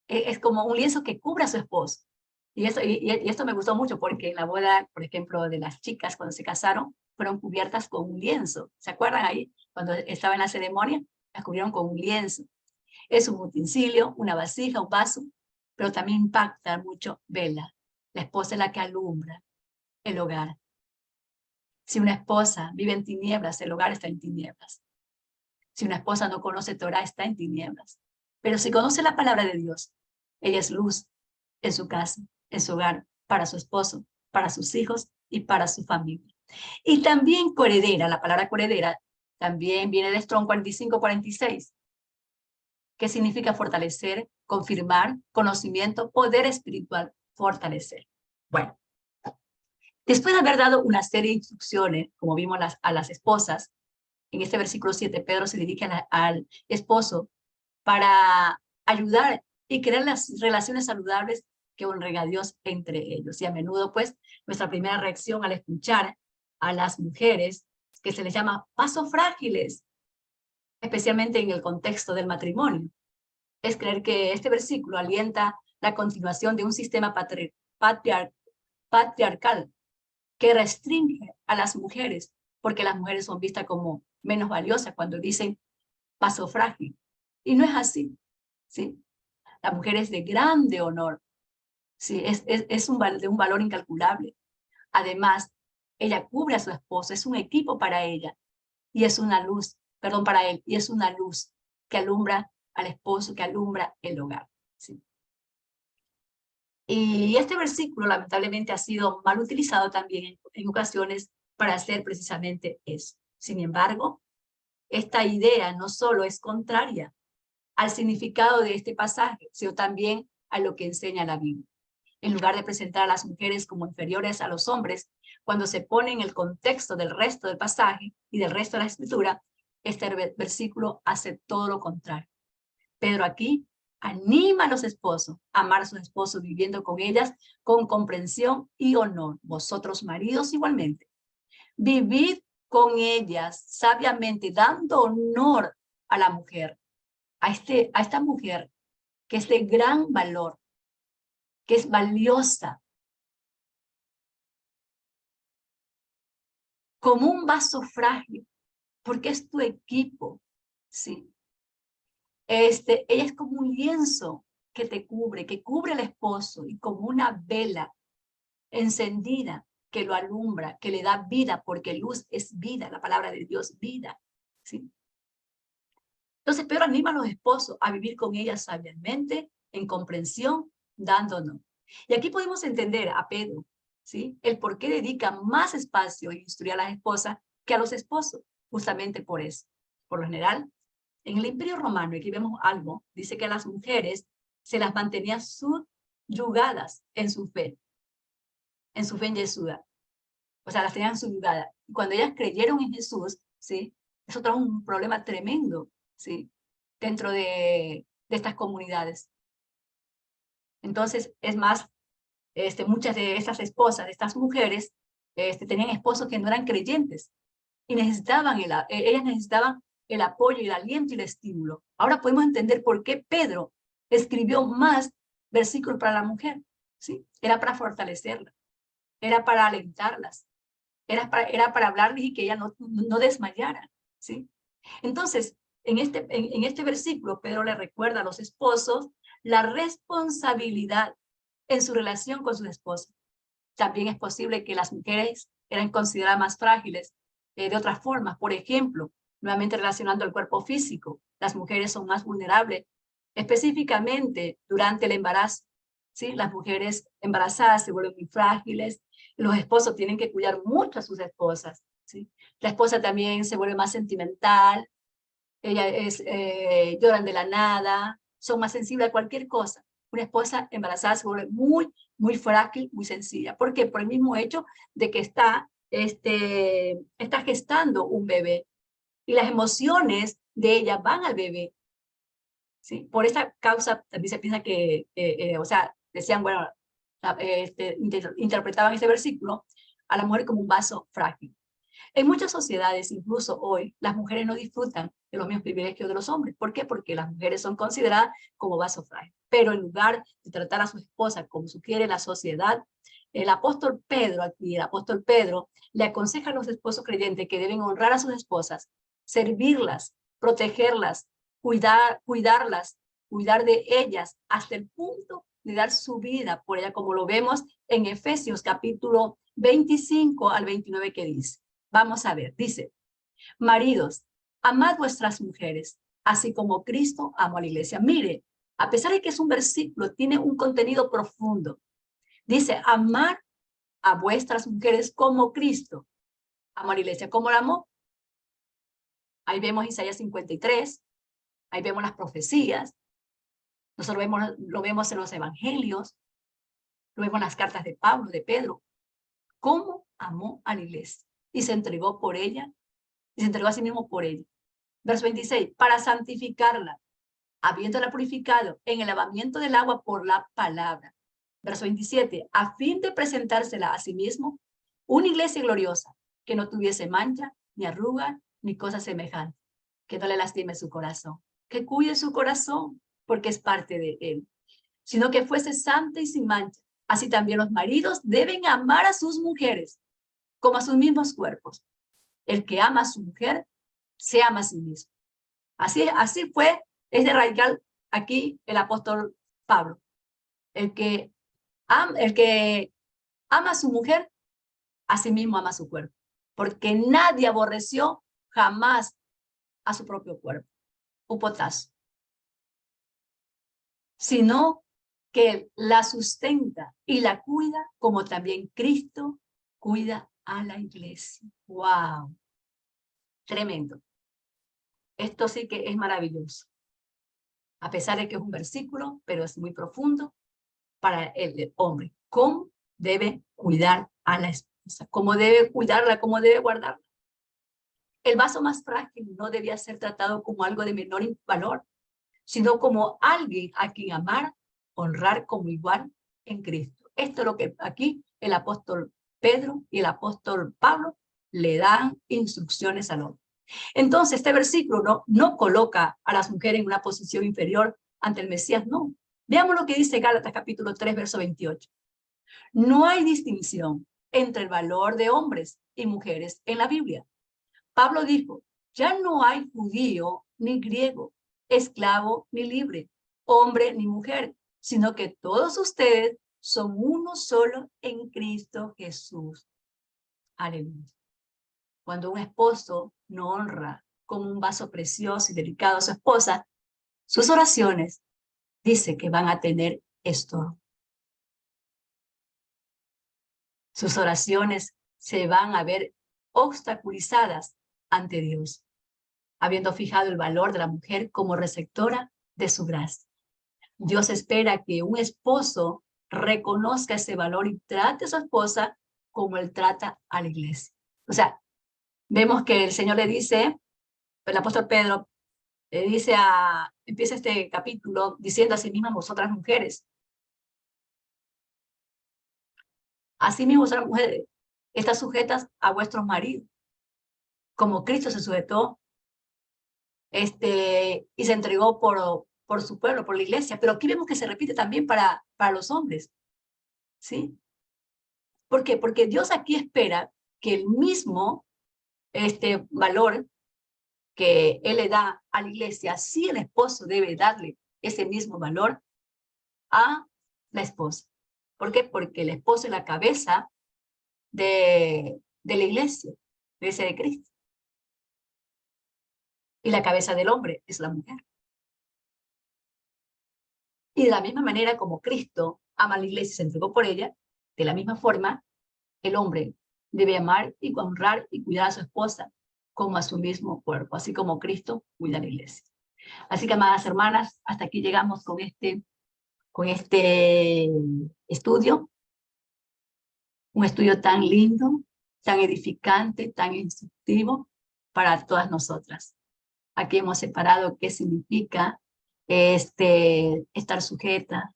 es como un lienzo que cubre a su esposo. Y esto me gustó mucho porque en la boda, por ejemplo, de las chicas cuando se casaron, fueron cubiertas con un lienzo. ¿Se acuerdan ahí? Cuando estaba en la ceremonia, las cubrieron con un lienzo. Es un utensilio, una vasija, un vaso, pero también impacta mucho vela. La esposa es la que alumbra el hogar. Si una esposa vive en tinieblas, el hogar está en tinieblas. Si una esposa no conoce Torah, está en tinieblas. Pero si conoce la palabra de Dios, ella es luz en su casa, en su hogar, para su esposo, para sus hijos y para su familia. Y también coheredera, la palabra coheredera también viene de Strong 45-46, que significa fortalecer, confirmar, conocimiento, poder espiritual, fortalecer. Bueno, después de haber dado una serie de instrucciones, como vimos a las esposas, en este versículo 7, Pedro se dirige al esposo para ayudar y crear las relaciones saludables que honren a Dios entre ellos. Y a menudo, pues, nuestra primera reacción al escuchar a las mujeres, que se les llama pasos frágiles, especialmente en el contexto del matrimonio, es creer que este versículo alienta la continuación de un sistema patriarcal que restringe a las mujeres, porque las mujeres son vistas como menos valiosas cuando dicen paso frágil. Y no es así, ¿sí? La mujer es de grande honor, ¿sí? Es de un valor incalculable. Además, ella cubre a su esposo, es un equipo para ella, y es una luz, perdón, para él, y es una luz que alumbra al esposo, que alumbra el hogar, ¿sí? Y este versículo lamentablemente ha sido mal utilizado también en ocasiones para hacer precisamente eso. Sin embargo, esta idea no solo es contraria al significado de este pasaje, sino también a lo que enseña la Biblia. En lugar de presentar a las mujeres como inferiores a los hombres, cuando se pone en el contexto del resto del pasaje y del resto de la escritura, este versículo hace todo lo contrario. Pedro aquí anima a los esposos a amar a sus esposos viviendo con ellas con comprensión y honor. Vosotros maridos igualmente. Vivid con ellas sabiamente, dando honor a la mujer, a esta mujer que es de gran valor, que es valiosa, como un vaso frágil, porque es tu equipo, ¿sí? Ella es como un lienzo que cubre al esposo, y como una vela encendida que lo alumbra, que le da vida, porque luz es vida, la palabra de Dios, vida, ¿sí? Entonces Pedro anima a los esposos a vivir con ellas sabiamente, en comprensión, dándonos. Y aquí podemos entender a Pedro, ¿sí? El por qué dedica más espacio en instruir a las esposas que a los esposos, justamente por eso. Por lo general, en el Imperio Romano, y aquí vemos algo, dice que a las mujeres se las mantenía subyugadas en su fe en Yeshua. O sea, las tenían subyugadas. Y cuando ellas creyeron en Jesús, ¿sí? Eso trajo un problema tremendo, ¿sí? Dentro de estas comunidades. Entonces, es más, muchas de estas esposas, de estas mujeres, tenían esposos que no eran creyentes y ellas necesitaban el apoyo, el aliento y el estímulo. Ahora podemos entender por qué Pedro escribió más versículos para la mujer, ¿sí? Era para fortalecerla, era para alentarlas, era para hablarles y que ella no desmayara, ¿sí? Entonces, en este versículo, Pedro le recuerda a los esposos la responsabilidad en su relación con sus esposas. También es posible que las mujeres eran consideradas más frágiles de otras formas. Por ejemplo, nuevamente relacionando el cuerpo físico, las mujeres son más vulnerables, específicamente durante el embarazo. ¿Sí? Las mujeres embarazadas se vuelven muy frágiles, los esposos tienen que cuidar mucho a sus esposas. ¿Sí? La esposa también se vuelve más sentimental, lloran de la nada, son más sensibles a cualquier cosa. Una esposa embarazada se vuelve muy frágil, muy sencilla. ¿Por qué? Por el mismo hecho de que está gestando un bebé y las emociones de ella van al bebé. ¿Sí? Por esa causa también se piensa que, o sea, decían, bueno, interpretaban ese versículo a la mujer como un vaso frágil. En muchas sociedades, incluso hoy, las mujeres no disfrutan de los mismos privilegios de los hombres. ¿Por qué? Porque las mujeres son consideradas como vaso frágil. Pero en lugar de tratar a su esposa como sugiere la sociedad, el apóstol Pedro le aconseja a los esposos creyentes que deben honrar a sus esposas, servirlas, protegerlas, cuidarlas, cuidar de ellas hasta el punto de dar su vida por ella, como lo vemos en Efesios capítulo 25 al 29 que dice. Vamos a ver, dice, maridos, amad vuestras mujeres, así como Cristo amó a la iglesia. Mire, a pesar de que es un versículo, tiene un contenido profundo. Dice, amar a vuestras mujeres como Cristo amó a la iglesia. ¿Cómo la amó? Ahí vemos Isaías 53, ahí vemos las profecías, nosotros lo vemos en los evangelios, lo vemos en las cartas de Pablo, de Pedro. ¿Cómo amó a la iglesia? Y se entregó por ella, y se entregó a sí mismo por ella. Verso 26, para santificarla, habiéndola purificado en el lavamiento del agua por la palabra. Verso 27, a fin de presentársela a sí mismo, una iglesia gloriosa, que no tuviese mancha, ni arruga, ni cosa semejante, que no le lastime su corazón, que cuide su corazón, porque es parte de él, sino que fuese santa y sin mancha. Así también los maridos deben amar a sus mujeres, como a sus mismos cuerpos. El que ama a su mujer, se ama a sí mismo. Así fue, es de radical aquí el apóstol Pablo. El que ama a su mujer, a sí mismo ama a su cuerpo. Porque nadie aborreció jamás a su propio cuerpo. Un potazo. Sino que la sustenta y la cuida como también Cristo cuida a la iglesia. ¡Wow! Tremendo. Esto sí que es maravilloso. A pesar de que es un versículo, pero es muy profundo para el hombre. ¿Cómo debe cuidar a la esposa? ¿Cómo debe cuidarla? ¿Cómo debe guardarla? El vaso más frágil no debía ser tratado como algo de menor valor, sino como alguien a quien amar, honrar como igual en Cristo. Esto es lo que aquí el apóstol Pedro y el apóstol Pablo le dan instrucciones al hombre. Entonces, este versículo no coloca a las mujeres en una posición inferior ante el Mesías, no. Veamos lo que dice Gálatas capítulo 3, verso 28. No hay distinción entre el valor de hombres y mujeres en la Biblia. Pablo dijo, ya no hay judío ni griego, esclavo ni libre, hombre ni mujer, sino que todos ustedes son uno solo en Cristo Jesús. Aleluya. Cuando un esposo no honra como un vaso precioso y delicado a su esposa, sus oraciones dice que van a tener estorbo. Sus oraciones se van a ver obstaculizadas ante Dios, habiendo fijado el valor de la mujer como receptora de su gracia. Dios espera que un esposo reconozca ese valor y trate a su esposa como él trata a la iglesia. O sea, vemos que el Señor le dice, el apóstol Pedro le dice empieza este capítulo diciendo a sí misma, vosotras mujeres. Así mismo vosotras mujeres, estás sujetas a vuestros maridos, como Cristo se sujetó y se entregó por su pueblo, por la iglesia. Pero aquí vemos que se repite también para los hombres, ¿sí? ¿Por qué? Porque Dios aquí espera que el mismo valor que Él le da a la iglesia, sí el esposo debe darle ese mismo valor a la esposa. ¿Por qué? Porque el esposo es la cabeza de la iglesia de Cristo. Y la cabeza del hombre es la mujer. Y de la misma manera como Cristo ama a la iglesia y se entregó por ella, de la misma forma, el hombre debe amar y honrar y cuidar a su esposa como a su mismo cuerpo, así como Cristo cuida a la iglesia. Así que, amadas hermanas, hasta aquí llegamos con este estudio, un estudio tan lindo, tan edificante, tan instructivo para todas nosotras. Aquí hemos separado qué significa estar sujeta,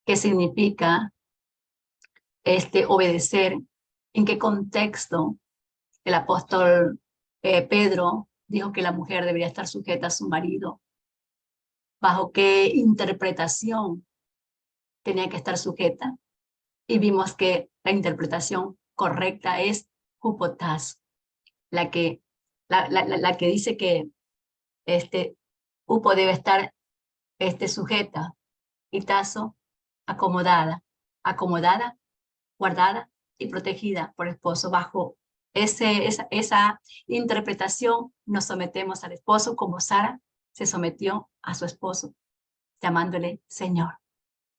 qué significa obedecer, en qué contexto el apóstol Pedro dijo que la mujer debería estar sujeta a su marido, bajo qué interpretación tenía que estar sujeta. Y vimos que la interpretación correcta es hupotas, la que dice que hupo debe estar sujeta y tazo acomodada, guardada y protegida por el esposo. Bajo esa interpretación nos sometemos al esposo como Sara se sometió a su esposo, llamándole Señor.